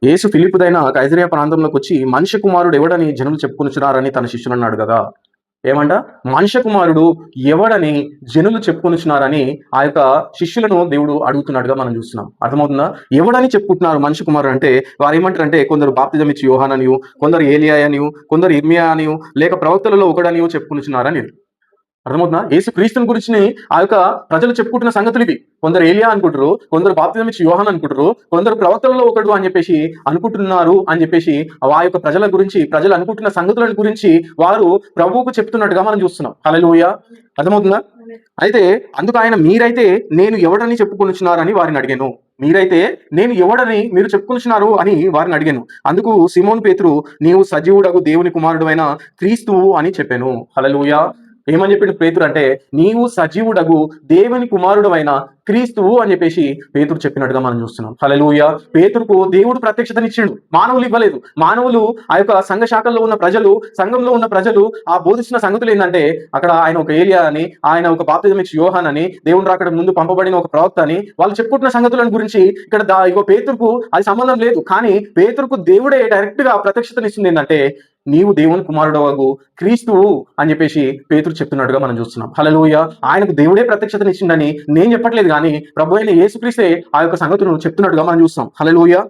యేసు ఫిలిప్పుదైన కైసరియా ప్రాంతంలోకి వచ్చి మనుష్య కుమారుడు ఎవడని జనులు చెప్పుకొనిచున్నారని తన శిష్యులు అన్నాడు కదా. ఏమంట? మనుష్య కుమారుడు ఎవడని జనులు చెప్పుకొనిచున్నారని ఆ యొక్క శిష్యులను దేవుడు అడుగుతున్నట్టుగా మనం చూస్తున్నాం. అర్థమవుతుందా? ఎవడని చెప్పుకుంటున్నారు మనుష్య కుమారుడు అంటే? వారు ఏమంటారంటే కొందరు బాప్తిజం ఇచ్చి యోహాననియు, కొందరు ఏలియా అనియు, కొందరు ఇర్మియా అనియు, లేక ప్రవక్తలలో ఒకడనియు చెప్పుకొనిచున్నారని. అర్థమవుతుందా? యేసు క్రీస్తుని గురించి ఆ యొక్క ప్రజలు చెప్పుకుంటున్న సంగతులు ఇవి. కొందరు ఏలియా అనుకుంటారు, కొందరు బాప్తిజం ఇచ్చి యోహాన్ అనుకుంటారు, కొందరు ప్రవక్తలలో ఒకడు అని చెప్పేసి అనుకుంటున్నారు అని చెప్పేసి ఆ యొక్క ప్రజలు అనుకుంటున్న సంగతుల గురించి వారు ప్రభువుకు చెప్తున్నట్టుగా మనం చూస్తున్నాం. హల్లెలూయా. అర్థమవుతుందా? అయితే అందుకు ఆయన మీరైతే నేను ఎవడని చెప్పుకొనిచున్నారని వారిని అడిగాను. మీరు చెప్పుకొనిచున్నారు అని వారిని అడిగాను. అందుకు సిమోను పేతురు, నీవు సజీవుడగు దేవుని కుమారుడు అయిన క్రీస్తువు అని చెప్పాను. హల్లెలూయా. ఏమని చెప్పిండు పేతురు అంటే, నీవు సజీవుడగు దేవుని కుమారుడమైన క్రీస్తువు అని చెప్పేసి పేతురు చెప్పినట్టుగా మనం చూస్తున్నాం. హల్లెలూయా. పేతురుకు దేవుడు ప్రత్యక్షతనిచ్చిండు, మానవులు ఇవ్వలేదు. మానవులు ఆ యొక్క సంఘ శాఖల్లో ఉన్న ప్రజలు, సంఘంలో ఉన్న ప్రజలు ఆ బోధిస్తున్న సంగతులు ఏంటంటే, అక్కడ ఆయన ఒక ఏలియా అని, ఆయన ఒక బాప్తిజం ఇచ్చే యోహాన్ అని, దేవుని రాకడ ముందు పంపబడిన ఒక ప్రవక్త అని వాళ్ళు చెప్పుకుంటున్న సంగతులను గురించి ఇక్కడ ఇగో పేతురుకు అది సంబంధం లేదు. కానీ పేతురుకు దేవుడే డైరెక్ట్ గా ప్రత్యక్షతనిస్తుంది ఏంటంటే, నీవు దేవుని కుమారుడవగు క్రీస్తువు అని చెప్పేసి పేతురు చెప్తున్నట్టుగా మనం చూస్తున్నాం. హల్లెలూయా. ఆయనకు దేవుడే ప్రత్యక్షతనిచ్చిందని నేను చెప్పట్లేదు, కానీ ప్రభు అయిన యేసుక్రీస్తే ఆ యొక్క సంగతులను చెప్తున్నట్టుగా మనం చూస్తాం. హల్లెలూయా.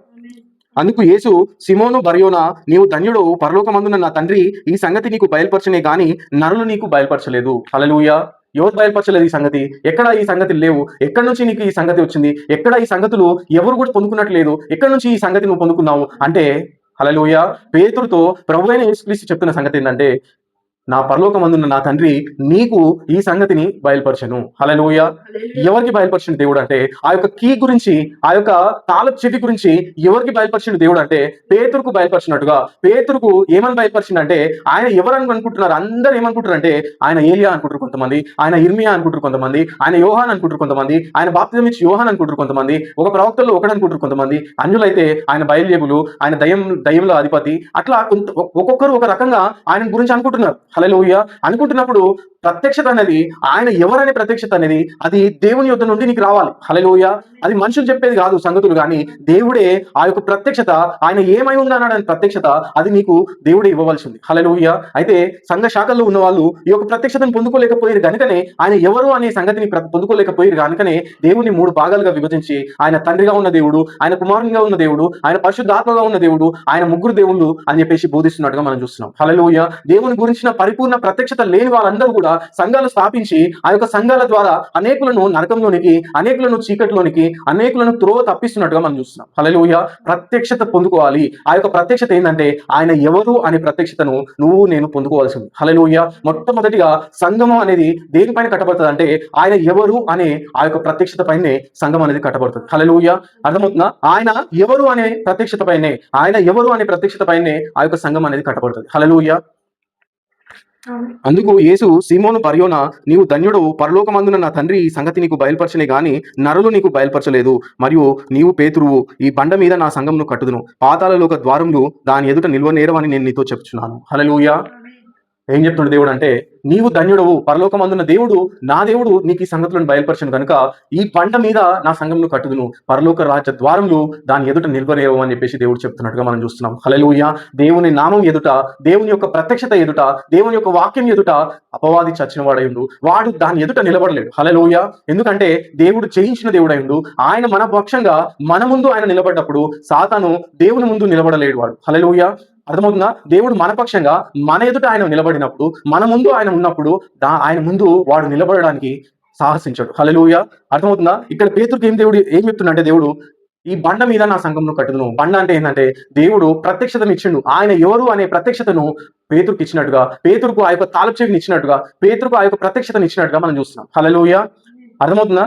అందుకు యేసు, సిమోను బర్యోనా, నీవు ధన్యుడు, పరలోకమందున్న నా తండ్రి ఈ సంగతి నీకు బయలుపరచనే గాని నరులు నీకు బయలుపరచలేదు. హల్లెలూయా. ఎవరు బయలుపరచలేదు ఈ సంగతి? ఎక్కడ ఈ సంగతి లేవు? ఎక్కడి నుంచి నీకు ఈ సంగతి వచ్చింది? ఎక్కడ ఈ సంగతులు ఎవరు కూడా పొందుకున్నట్లేదు? ఎక్కడి నుంచి ఈ సంగతి నువ్వు పొందుకున్నావు అంటే, హల్లెలూయా, పేతురుతో ప్రభువైన యేసుక్రీస్తు చెప్తున్న సంగతి ఏంటంటే, నా పరలోకమందున్న నా తండ్రి నీకు ఈ సంగతిని బయలుపరచను. హల్లెలూయా. ఎవరికి బయలుపరిచిన దేవుడు అంటే, ఆ యొక్క కీ గురించి, ఆ యొక్క తాళపు చెవి గురించి ఎవరికి బయలుపరిచిన దేవుడు అంటే పేతురుకు బయలుపరిచినట్టుగా. పేతురుకు ఏమని బయలుపరిచిందంటే, ఆయన ఎవరని అనుకుంటున్నారు? అందరూ ఏమనుకుంటారు అంటే, ఆయన ఏలియా అనుకుంటారు కొంతమంది, ఆయన ఇర్మియా అనుకుంటారు కొంతమంది, ఆయన యోహాన్ అనుకుంటారు కొంతమంది, ఆయన బాప్తిజం ఇచ్చి యోహాన్ అనుకుంటారు కొంతమంది, ఒక ప్రవక్తల్లో ఒకడు అనుకుంటారు కొంతమంది, అన్యులైతే ఆయన బయల్జేబులు, ఆయన దయ్యంలో అధిపతి, అట్లా ఒక్కొక్కరు ఒక రకంగా ఆయన గురించి అనుకుంటున్నారు. హల్లెలూయా. అనుకుంటున్నప్పుడు ప్రత్యక్షత అనేది, ఆయన ఎవరనే ప్రత్యక్షత అనేది అది దేవుని యొద్ద నుండి నీకు రావాలి. హల్లెలూయా. అది మనుషులు చెప్పేది కాదు సంగతులు, కానీ దేవుడే ఆ యొక్క ప్రత్యక్షత, ఆయన ఏమై ఉన్నాడనే ప్రత్యక్షత అది నీకు దేవుడే ఇవ్వవలసింది. హల్లెలూయా. అయితే సంఘ శాఖల్లో ఉన్న వాళ్ళు ఈ యొక్క ప్రత్యక్షతను పొందుకోలేకపోయారు కనుకనే, ఆయన ఎవరు అనే సంగతిని పొందుకోలేకపోయారు కనుకనే దేవుని 3 భాగాలుగా విభజించి, ఆయన తండ్రిగా ఉన్న దేవుడు, ఆయన కుమారునిగా ఉన్న దేవుడు, ఆయన పరిశుద్ధాత్మగా ఉన్న దేవుడు, ఆయన ముగ్గురు దేవుళ్ళు అని చెప్పేసి బోధిస్తున్నట్టుగా మనం చూస్తున్నాం. హల్లెలూయా. దేవుని గురించిన పరిపూర్ణ ప్రత్యక్షత లేని వాళ్ళందరూ కూడా సంఘాలు స్థాపించి ఆ యొక్క సంఘాల ద్వారా అనేకులను నరకంలోనికి, అనేకులను చీకటిలోనికి, అనేకులను త్రోవ తప్పిస్తున్నట్టుగా మనం చూస్తున్నాం. హల్లెలూయా. ప్రత్యక్షత పొందుకోవాలి. ఆ యొక్క ప్రత్యక్షత ఏంటంటే, ఆయన ఎవరు అనే ప్రత్యక్షతను నువ్వు నేను పొందుకోవాల్సింది. హల్లెలూయా. మొట్టమొదటిగా సంఘం అనేది దేనిపైన కట్టబడుతుంది అంటే, ఆయన ఎవరు అనే ఆ యొక్క ప్రత్యక్షత పైనే సంఘం అనేది కట్టబడుతుంది. హల్లెలూయా. అర్థమవుతుందా? ఆయన ఎవరు అనే ప్రత్యక్షత పైనే, ఆయన ఎవరు అనే ప్రత్యక్షత పైనే ఆ యొక్క సంఘం అనేది కట్టబడుతుంది. హల్లెలూయా. అందుకు యేసు, సీమోను బర్యోనా, నీవు ధన్యుడు, పరలోకమందున నా తండ్రి ఈ సంగతి నీకు బయలుపరచనే గాని నరులు నీకు బయలుపరచలేదు. మరియు నీవు పేతురువు, ఈ బండ మీద నా సంఘమును కట్టుదును, పాతాళలోక ద్వారములు దాని ఎదుట నిల్వనేరవని నేను నీతో చెప్తున్నాను. హల్లెలూయా. ఏం చెప్తుండే దేవుడు అంటే, నీవు ధన్యుడవు, పరలోకమందున్న దేవుడు, నా దేవుడు నీకు ఈ సంగతులను బయలుపరచను కనుక ఈ బండ మీద నా సంఘమును కట్టుదును, పరలోక రాజ్య ద్వారములు దాని ఎదుట నిల్వనేరవు అని చెప్పేసి దేవుడు చెప్తున్నట్టుగా మనం చూస్తున్నాం. హల్లెలూయా. దేవుని నామం ఎదుట, దేవుని యొక్క ప్రత్యక్షత ఎదుట, దేవుని యొక్క వాక్యం ఎదుట అపవాది చచ్చిన వాడైండు, వాడు దాని ఎదుట నిలబడలేడు. హల్లెలూయా. ఎందుకంటే దేవుడు చేయించిన దేవుడైండు. ఆయన మన పక్షంగా మన ముందు ఆయన నిలబడ్డప్పుడు సాతాను దేవుని ముందు నిలబడలేడు వాడు. హల్లెలూయా. అర్థమవుతుందా? దేవుడు మన పక్షంగా మన ఎదుట ఆయన నిలబడినప్పుడు, మన ముందు ఆయన ఉన్నప్పుడు ఆయన ముందు వాడు నిలబడడానికి సాహసించాడు. హల్లెలూయా. అర్థమవుతుందా? ఇక్కడ పేతురుకి ఏం చెప్తుందంటే, దేవుడు ఈ బండ మీద నా సంఘమును కట్టుదును. బండ అంటే ఏంటంటే, దేవుడు ప్రత్యక్షతను ఇచ్చిండు. ఆయన ఎవరు అనే ప్రత్యక్షతను పేతురుకి ఇచ్చినట్టుగా, పేతురుకు ఆ యొక్క తాళపు చెవిని ఇచ్చినట్టుగా, పేతురుకు ఆ యొక్క ప్రత్యక్షతను ఇచ్చినట్టుగా మనం చూస్తున్నాం. హల్లెలూయా. అర్థమవుతుందా?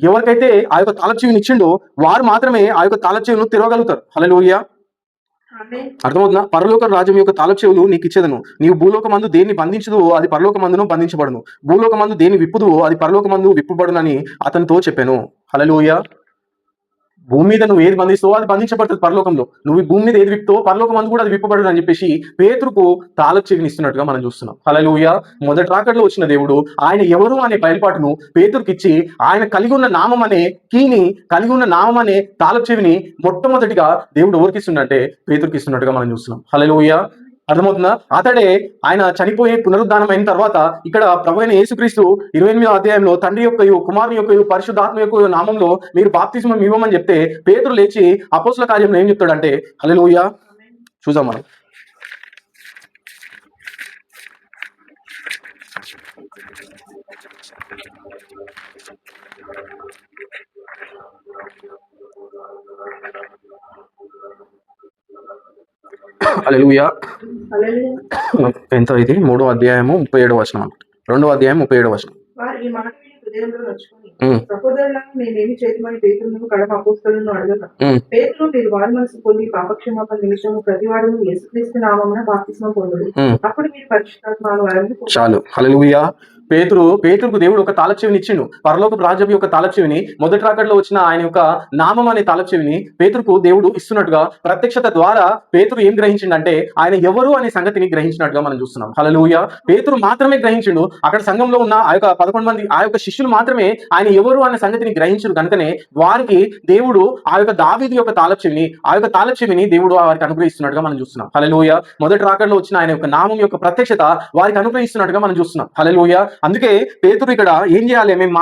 ఎవరికైతే ఆ యొక్క తాళపు చెవిని ఇచ్చిండో వారు మాత్రమే ఆ యొక్క తాళపు చెవిని తిరగలుగుతారు. హల్లెలూయా. అర్థమవుతుందా? పరలోక రాజ్యం యొక్క తాళపు చెవులు నీకు ఇచ్చేదను. నీవు భూలోకమందు దేన్ని బంధించదువో అది పరలోకమందును బంధించబడును, భూలోకమందు దేన్ని విప్పుదువో అది పరలోకమందు విప్పుబడునని అతనితో చెప్పాను. హల్లెలూయా. భూమి మీద నువ్వు ఏది బంధిస్తావో అది బంధించబడుతుంది పరలోకంలో. నువ్వు ఈ భూమి మీద ఏది విప్పుతావో పరలోకమందు కూడా అది విప్పబడును అని చెప్పేసి పేతురుకు తాళపు చెవిని ఇస్తున్నట్టుగా మనం చూస్తున్నాం. హల్లెలూయా. మొదటి రాకడలో వచ్చిన దేవుడు ఆయన ఎవరు అనే బయలుపాటును పేతురుకి ఇచ్చి, ఆయన కలిగి ఉన్న నామం అనే కీని, కలిగి ఉన్న నామం అనే తాళపు చెవిని మొట్టమొదటిగా దేవుడు ఎవరికి ఇస్తుందంటే పేతురుకి ఇస్తున్నట్టుగా మనం చూస్తున్నాం. హల్లెలూయా. అర్థమవుతుందా? అతడే ఆయన చనిపోయి పునరుద్ధానం అయిన తర్వాత ఇక్కడ ప్రభువైన యేసుక్రీస్తు 28వ అధ్యాయంలో తండ్రి యొక్క కుమారుని యొక్క పరిశుద్ధాత్మ యొక్క నామంలో మీరు బాప్తిస్మం ఇవ్వమని చెప్తే పేతురు లేచి అపోస్తుల కార్యంలో ఏం చెప్తాడంటే, హల్లెలూయా, చూద్దాం మనం. హల్లెలూయా. ఎంత ఇది? 3వ అధ్యాయము 37వ వచనం, 2వ అధ్యాయం 37వ వచనం. వారు ఈ మాట విని హృదయంలో నొచ్చుకొని సహోదరులను మేమేమి చేయమని పేతురును కడమ అపోస్తలులను అడగగా, పేతురు మీరు వారి మనసు పొంది పాపక్షమాపణ నిమిషము ప్రతి వాడును యేసుక్రీస్తు నామమున బాప్తిస్మం పొందుడి, అప్పుడు మీరు పరిశుద్ధాత్మను వరమును పొందుదురు. చాలు. హల్లెలూయా. పేతురుకు దేవుడు ఒక తాళచెవిని ఇచ్చిండు. పరలోక రాజ్యం యొక్క తాళచెవిని, మొదటి రాకడలో వచ్చిన ఆయన యొక్క నామం అనే తాళచెవిని పేతురుకు దేవుడు ఇస్తున్నట్టుగా ప్రత్యక్షత ద్వారా పేతురు ఏం గ్రహించిండంటే ఆయన ఎవరు అనే సంగతిని గ్రహించినట్టుగా మనం చూస్తున్నాం. హల్లెలూయా. పేతురు మాత్రమే గ్రహించిండు. అక్కడ సంఘంలో ఉన్న ఆ యొక్క 11 మంది ఆ యొక్క శిష్యులు మాత్రమే ఆయన ఎవరు అనే సంగతిని గ్రహించరు కనుకనే వారికి దేవుడు ఆ యొక్క దావీదు యొక్క తాళచెవిని దేవుడు వారికి అనుగ్రహిస్తున్నట్టుగా మనం చూస్తున్నాం. హల్లెలూయా. మొదటి రాకడలో వచ్చిన ఆయన యొక్క నామం యొక్క ప్రత్యక్షత వారికి అనుగ్రహిస్తున్నట్టుగా మనం చూస్తున్నాం. హల్లెలూయా. అందుకే పేతురు ఇక్కడ ఏం చేయాలి, మేము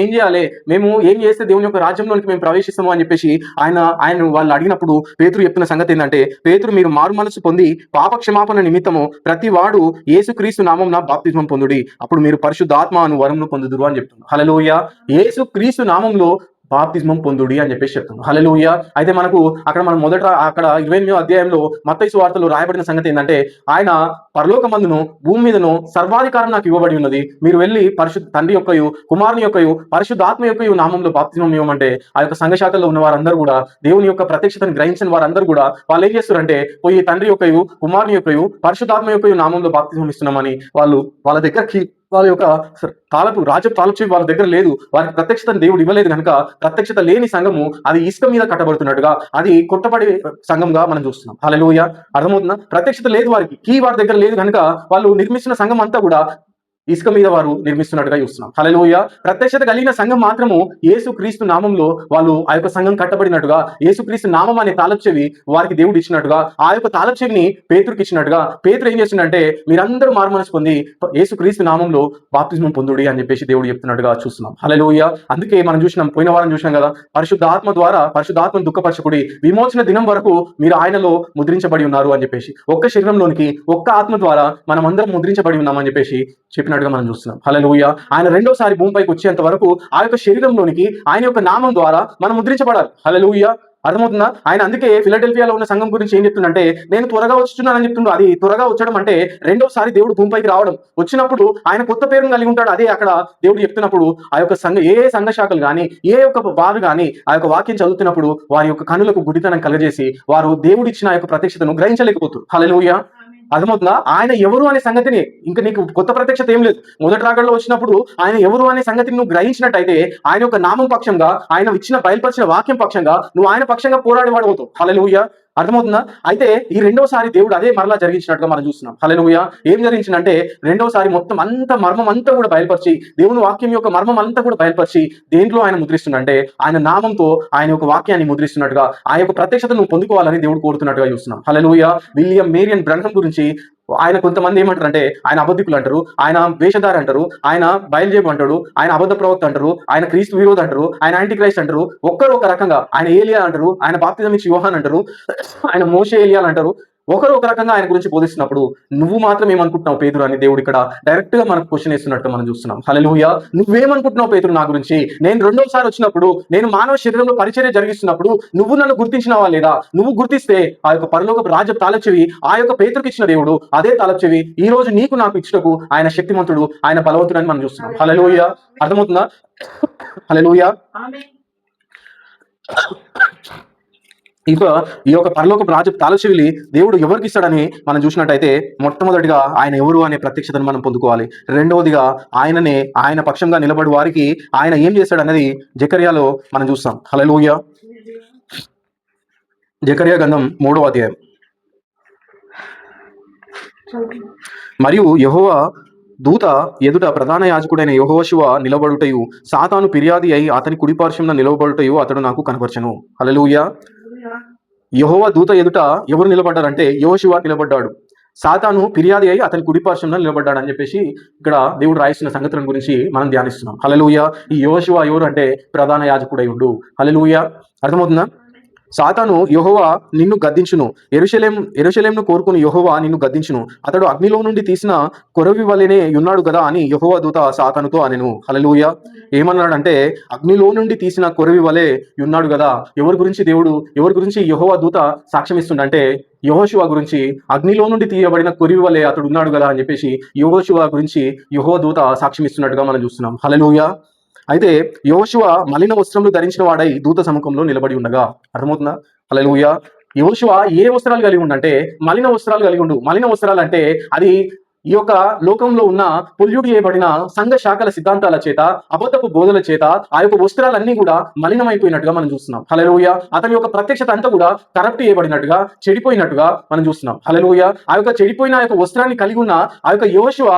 ఏం చేయాలి, మేము ఏం చేస్తే దేవుని యొక్క రాజ్యంలోనికి మేము ప్రవేశిస్తాము అని చెప్పేసి ఆయన వాళ్ళు అడిగినప్పుడు పేతురు చెప్పిన సంగతి ఏంటంటే, పేతురు మీరు మారు మనసు పొంది పాప క్షమాపణ నిమిత్తము ప్రతి వాడు యేసుక్రీస్తు నామమున బాప్తిస్మం పొందుడి, అప్పుడు మీరు పరిశుద్ధాత్మ అను వరమును పొందుదురు అని చెప్తున్నారు. హల్లెలూయా. యేసుక్రీస్తు నామంలో బాప్తిస్మం పొందుడి అని చెప్పేసి చెప్తాం. హల్లెలూయా. అయితే మనం అక్కడ 28వ అధ్యాయంలో మత్తయి సువార్తలో రాయబడిన సంగతి ఏంటంటే, ఆయన పరలోకమందును భూమి మీదను సర్వాధికారం నాకు ఇవ్వబడి ఉన్నది, మీరు వెళ్ళి తండ్రి యొక్కయు కుమారుని యొక్కయు పరిశుద్ధాత్మ యొక్కయు నామంలో బాప్తిస్మం ఇవ్వమంటే ఆ యొక్క సంఘ శాఖలో ఉన్న వారందరూ కూడా, దేవుని యొక్క ప్రత్యక్షతను గ్రహించిన వారందరూ కూడా వాళ్ళు ఏం చేస్తారంటే, పోయి తండ్రి యొక్కయు కుమారుని యొక్కయు పరిశుద్ధాత్మ యొక్కయు నామంలో బాప్తిస్మం ఇస్తున్నామని వాళ్ళ దగ్గరికి వాళ్ళ యొక్క తాళచెవి వాళ్ళ దగ్గర లేదు, వారికి ప్రత్యక్షతను దేవుడు ఇవ్వలేదు కనుక ప్రత్యక్షత లేని సంఘము అది ఇసుక మీద కట్టబడుతున్నట్టుగా అది కొట్టబడే సంఘంగా మనం చూస్తున్నాం. హల్లెలూయా. అర్థమవుతుందా? ప్రత్యక్షత లేదు, వారికి వారి దగ్గర లేదు కనుక వాళ్ళు నిర్మిస్తున్న సంఘం అంతా కూడా ఇసుక మీద వారు నిర్మిస్తున్నట్టుగా చూస్తున్నాం. హల్లెలూయా. ప్రత్యక్షత కలిగిన సంఘం మాత్రము యేసుక్రీస్తు నామంలో వాళ్ళు ఆ యొక్క సంఘం కట్టబడినట్టుగా, యేసుక్రీస్తు నామం అనే తాళచెవి వారికి దేవుడు ఇచ్చినట్టుగా, ఆ యొక్క తాళచెవిని పేతురుకి ఇచ్చినట్టుగా, పేతురు ఏం చేస్తుందంటే మీరందరూ మారుమనసు పొంది యేసుక్రీస్తు నామంలో బాప్తిస్మం పొందుడి అని చెప్పేసి దేవుడు చెప్తున్నట్టుగా చూస్తున్నాం. హల్లెలూయా. అందుకే మనం పోయిన వారం చూసినాం కదా, పరిశుద్ధాత్మను దుఃఖపరచకుడి, విమోచన దినం వరకు మీరు ఆయనలో ముద్రించబడి ఉన్నారు అని చెప్పేసి, ఒక్క శరీరంలోనికి ఒక్క ఆత్మ ద్వారా మనం అందరం ముద్రించబడి ఉన్నామని చెప్పేసి చెప్పినట్టుగా మనం చూస్తున్నాం. హల్లెలూయా. ఆయన రెండోసారి భూమిపైకి వచ్చేంత వరకు ఆ యొక్క శరీరంలోనికి ఆయన యొక్క నామం ద్వారా మనం ముద్రించబడాలి. హల్లెలూయా. అర్థమవుతుందా? ఆయన అందుకే ఫిలడెల్ఫియాలో ఉన్న సంఘం గురించి ఏం చెప్తుందంటే, నేను త్వరగా వచ్చుతున్నానని చెప్తుండ్రు. అది త్వరగా వచ్చడం అంటే రెండోసారి దేవుడు భూమిపైకి రావడం, వచ్చినప్పుడు ఆయన కొత్త పేరును కలిగి ఉంటాడు. అదే అక్కడ దేవుడు చెప్తున్నప్పుడు ఆ యొక్క సంఘ శాఖలు కానీ ఏ యొక్క వారు కానీ ఆ యొక్క వాక్యం చదువుతున్నప్పుడు వారి యొక్క కనులకు గుడితనం కలగజేసి వారు దేవుడిచ్చిన ఆ యొక్క ప్రత్యక్షతను గ్రహించలేకపోతారు. హల్లెలూయా. అర్థమవుతుందా? ఆయన ఎవరు అనే సంగతిని, ఇంకా నీకు కొత్త ప్రత్యక్షత ఏం లేదు. మొదటి రాకడలో వచ్చినప్పుడు ఆయన ఎవరు అనే సంగతిని నువ్వు గ్రహించినట్టయితే ఆయన యొక్క నామం పక్షంగా, ఆయన ఇచ్చిన బయలుపరిచిన వాక్యం పక్షంగా నువ్వు ఆయన పక్షంగా పోరాడేవాడు అవుతావు. హల్లెలూయా. అర్థమవుతుందా? అయితే ఈ రెండోసారి దేవుడు అదే మరలా జరిగించినట్టుగా మనం చూస్తున్నాం. హల్లెలూయా. ఏం జరిగించిందంటే రెండోసారి మొత్తం మర్మం అంతా కూడా బయలుపరిచి, దేవుని వాక్యం యొక్క మర్మం అంతా కూడా బయలుపరిచి దేంట్లో ఆయన ముద్రిస్తుందంటే ఆయన నామంతో ఆయన యొక్క వాక్యాన్ని ముద్రిస్తున్నట్టుగా, ఆ యొక్క ప్రత్యక్షతను నువ్వు పొందుకోవాలని దేవుడు కోరుతున్నట్టుగా చూస్తున్నాం. హల్లెలూయా. విలియం మేరియన్ బ్రన్హం గురించి ఆయన కొంతమంది ఏమంటారు అంటే, ఆయన అబద్ధికులు అంటారు, ఆయన వేషధారి అంటారు, ఆయన బయలుదేరు అంటాడు, ఆయన అబద్ధ ప్రవక్త అంటారు, ఆయన క్రీస్తు విరోధి అంటారు, ఆయన యాంటీ క్రైస్ట్ అంటారు, ఒక్కరు ఒక రకంగా, ఆయన ఏలియా అంటారు, ఆయన బాప్తిజం ఇచ్చి యోహాన్ అంటారు, ఆయన మోషే ఏలియాలు అంటారు, ఒకరు ఒక రకంగా ఆయన గురించి బోధిస్తున్నప్పుడు నువ్వు మాత్రం ఏమనుకుంటున్నావు పేతురు అని దేవుడు ఇక్కడ డైరెక్ట్ గా మనకు క్వశ్చన్ వేస్తున్నట్టు మనం చూస్తున్నాం. హల్లెలూయా. నువ్వేమనుకుంటున్నావు పేతురు నా గురించి? నేను రెండోసారి వచ్చినప్పుడు, నేను మానవ శరీరంలో పరిచర్య జరిగిస్తున్నప్పుడు నువ్వు నన్ను గుర్తించినావా లేదా? నువ్వు గుర్తిస్తే ఆ యొక్క పరలోక రాజ్య తాళచెవి ఆ యొక్క పేతురుకి ఇచ్చిన దేవుడు అదే తాళచెవి ఈ రోజు నీకు నాకు ఇచ్చుటకు ఆయన శక్తిమంతుడు, ఆయన బలవంతుడు అని మనం చూస్తున్నాం. హల్లెలూయా. అర్థమవుతుందా? హల్లెలూయా. ఇంకా ఈ యొక్క పరలోక రాజు తాళచెవిని దేవుడు ఎవరికి ఇస్తాడని మనం చూసినట్టయితే, మొట్టమొదటిగా ఆయన ఎవరు అనే ప్రత్యక్షతను మనం పొందుకోవాలి. రెండవదిగా ఆయన పక్షంగా నిలబడి వారికి ఆయన ఏం చేస్తాడనేది జకర్యాలో మనం చూస్తాం. హల్లెలూయా. జకర్యా గ్రంథం 3వ అధ్యాయం. మరియు యెహోవా దూత ఎదుట ప్రధాన యాజకుడైన యెహోషువ నిలబడుటయు సాతాను ఫిర్యాది అయి అతని కుడిపార్శ్వమున నిలబడుటయు అతడు నాకు కనపరచెను. హల్లెలూయా. యెహోవా దూత ఎదుట ఎవరు నిలబడ్డారంటే యెహోషువ నిలబడ్డాడు. సాతాను ఫిర్యాది అయి అతని కుడిపార్శ్వమున నిలబడ్డాడు అని చెప్పేసి ఇక్కడ దేవుడు రాయిస్తున్న సంగతుల గురించి మనం ధ్యానిస్తున్నాం. హల్లెలూయా. ఈ యెహోషువ ఎవరు అంటే ప్రధాన యాజకుడై ఉండు. హల్లెలూయా. అర్థమవుతుందా? సాతాను యెహోవా నిన్ను గద్దించును, యెరూషలేమును కోరుకుని యెహోవా నిన్ను గద్దించును, అతడు అగ్నిలో నుండి తీసిన కొరవి వలెనే ఉన్నాడు కదా అని యెహోవా దూత సాతానుతో అనెను. హల్లెలూయా. ఏమన్నాడంటే అగ్నిలో నుండి తీసిన కొరవి వలె ఉన్నాడు కదా. ఎవరి గురించి యెహోవా దూత సాక్ష్యం ఇస్తుండంటే యెహోషువ గురించి, అగ్నిలో నుండి తీయబడిన కొరవి వలె అతడు ఉన్నాడు కదా అని చెప్పేసి యెహోషువ గురించి యెహోవా దూత సాక్ష్యం ఇస్తున్నట్టుగా మనం చూస్తున్నాం. హల్లెలూయా. అయితే యోషువ మలిన వస్త్రములు ధరించిన వాడై దూత సముఖంలో నిలబడి ఉండగా. అర్థమవుతుందా? హల్లెలూయా. యోషువ ఏ వస్త్రాలు కలిగి ఉండంటే మలిన వస్త్రాలు కలిగి ఉండు. మలిన వస్త్రాలు అంటే అది ఈ యొక్క లోకంలో ఉన్న పొల్యూట్ చేయబడిన సంఘ శాఖల సిద్ధాంతాల చేత, అబద్ధపు బోధల చేత ఆ యొక్క వస్త్రాలన్నీ కూడా మలినమైపోయినట్టుగా మనం చూస్తున్నాం. హల్లెలూయా. అతని యొక్క ప్రత్యక్షత అంతా కూడా కరప్ట్ చేయబడినట్టుగా, చెడిపోయినట్టుగా మనం చూస్తున్నాం. హల్లెలూయా. ఆ యొక్క చెడిపోయిన ఆ యొక్క వస్త్రాన్ని కలిగి ఉన్న ఆ యొక్క యోషువ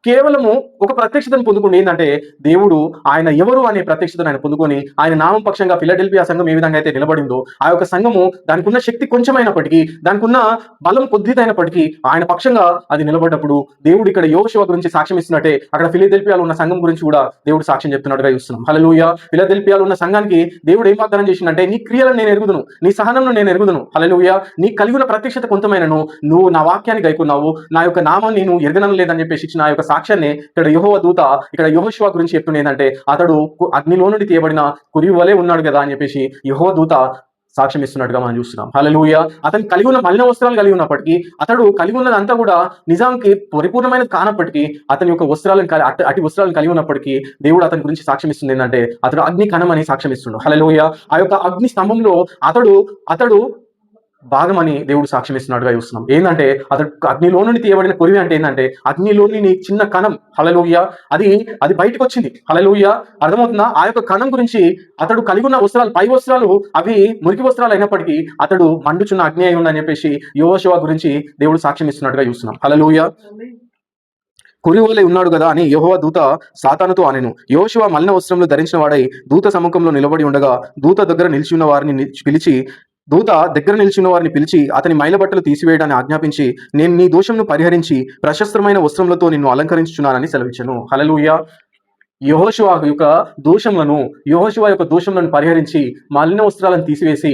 కేవలము ఒక ప్రత్యక్షతను పొందుకుని ఏంటంటే దేవుడు ఆయన ఎవరు అనే ప్రత్యక్షతను ఆయన పొందుకొని ఆయన నామం పక్షంగా ఫిలడెల్ఫియా సంఘం ఏ విధంగా అయితే నిలబడిందో ఆ యొక్క సంఘము దానికి ఉన్న శక్తి కొంచెమైనప్పటికీ, దానికి ఉన్న బలం కొద్దిదైనప్పటికీ ఆయన పక్షంగా అది నిలబడ్డప్పుడు దేవుడు ఇక్కడ యోషువ గురించి సాక్ష్యం ఇస్తున్నట్టే అక్కడ ఫిలదెల్ఫియాలో ఉన్న సంఘం గురించి కూడా దేవుడు సాక్ష్యం చెప్తున్నట్టుగా చూస్తున్నాం. హల్లెలూయా. ఫిలదెల్ఫియాలో ఉన్న సంఘానికి దేవుడు ఏం వాగ్దానం చేసిందంటే నీ క్రియలను నేను ఎరుగుదును, నీ సహనంను నేను ఎరుగుదును. హల్లెలూయా. నీ కలిగి ఉన్న ప్రత్యక్షత కొంతమైనను నువ్వు నా వాక్యాన్ని గైకున్నావు, నా యొక్క నామాన్ని నువ్వు ఎరగనం లేదని చెప్పేసి ఇచ్చిన ఆ యొక్క సాక్ష్యాన్ని ఇక్కడ యెహోవా దూత ఇక్కడ యెహోషువ గురించి చెప్తుంది ఏంటంటే అతడు అగ్నిలో నుండి తీయబడిన కురివి వలె ఉన్నాడు కదా అని చెప్పేసి యెహోవా దూత సాక్ష్యం ఇస్తున్నట్టుగా మనం చూస్తున్నాం. హల్లెలూయా. అతను కలిగి ఉన్న మలిన వస్త్రాలు కలిగి ఉన్నప్పటికీ, అతడు కలిగి ఉన్నదంతా కూడా నిజానికి పరిపూర్ణమైనది కానప్పటికీ, అతని యొక్క వస్త్రాలను అటు వస్త్రాలను కలిగి ఉన్నప్పటికీ దేవుడు అతని గురించి సాక్ష్యం ఇస్తుంది ఏంటంటే అతడు అగ్ని కణం అని సాక్ష్యం ఇస్తున్నాడు. హల్లెలూయా. ఆ యొక్క అగ్ని స్తంభంలో అతడు భాగమని దేవుడు సాక్ష్యం ఇస్తున్నట్టుగా చూస్తున్నాం. ఏంటంటే అతడు అగ్నిలో నుండి తీయబడిన కొరివి అంటే ఏంటంటే అగ్నిలోని నీ చిన్న కణం. హల్లెలూయా. అది బయటకు వచ్చింది. హల్లెలూయా. అర్థమవుతుందా? ఆ యొక్క కణం గురించి అతడు కలిగి ఉన్న వస్త్రాలు, పై వస్త్రాలు అవి మురికి వస్త్రాలు అయినప్పటికీ అతడు మండుచున్న అగ్ని అయి ఉందని చెప్పేసి యోషువ గురించి దేవుడు సాక్ష్యం ఇస్తున్నట్టుగా చూస్తున్నాం. హల్లెలూయా. కురివలే ఉన్నాడు కదా అని యెహోవా దూత సాతానుతో అనెను. యోషువ మలిన వస్త్రములు ధరించిన వాడై దూత సముఖంలో నిలబడి ఉండగా దూత దగ్గర నిలిచి ఉన్న వారిని పిలిచి అతని మైలబట్టలు తీసివేయడాన్ని ఆజ్ఞాపించి నేను నీ దోషంను పరిహరించి ప్రశస్త్రమైన వస్త్రములతో నిన్ను అలంకరించుచున్నానని సెలవిచ్చెను. హల్లెలూయా. యెహోషువ యొక్క దోషములను పరిహరించి మలిన వస్త్రాలను తీసివేసి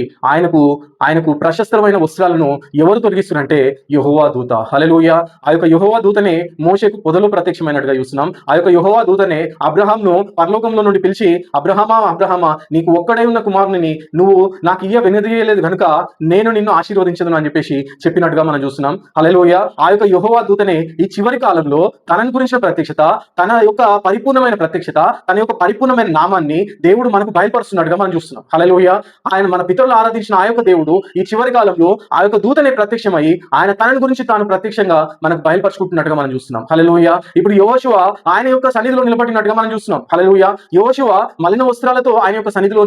ఆయనకు ప్రశస్త్రమైన వస్త్రాలను ఎవరు తొలగిస్తున్నారంటే యెహోవా దూత. హల్లెలూయా. ఆ యొక్క యెహోవా దూతనే మోషేకు పొదలో ప్రత్యక్షమైనట్టుగా చూస్తున్నాం. ఆ యొక్క యెహోవా దూతనే అబ్రహాంను పరలోకంలో నుండి పిలిచి అబ్రహామా నీకు ఒక్కడే ఉన్న కుమారుని నువ్వు నాకు వెనుదీయలేదు కనుక నేను నిన్ను ఆశీర్వదించదును అని చెప్పేసి చెప్పినట్టుగా మనం చూస్తున్నాం. హల్లెలూయా. ఆ యొక్క యెహోవా దూతనే ఈ చివరి కాలంలో తనను గురించిన ప్రత్యక్షత, తన యొక్క పరిపూర్ణమైన తన యొక్క పరిపూర్ణమైన నామాన్ని దేవుడు మనకు బయలుపరుస్తున్నట్టుగా మనం చూస్తున్నాం. హల్లెలూయా. ఆయన మన పితరులు ఆరాధించిన ఆ యొక్క దేవుడు ఈ చివరి కాలంలో ఆ యొక్క దూతనే ప్రత్యక్షమై ఆయన తనని గురించి తాను ప్రత్యక్షంగా మనకు బయలుపరుచుకుంటున్నట్టుగా మనం చూస్తున్నాం. హల్లెలూయా. ఇప్పుడు యెహోషువ ఆయన యొక్క సన్నిధిలో నిలబడినట్టుగా మనం చూస్తున్నాం. హల్లెలూయా. యెహోషువ మలిన వస్త్రాలతో ఆయన యొక్క సన్నిధిలో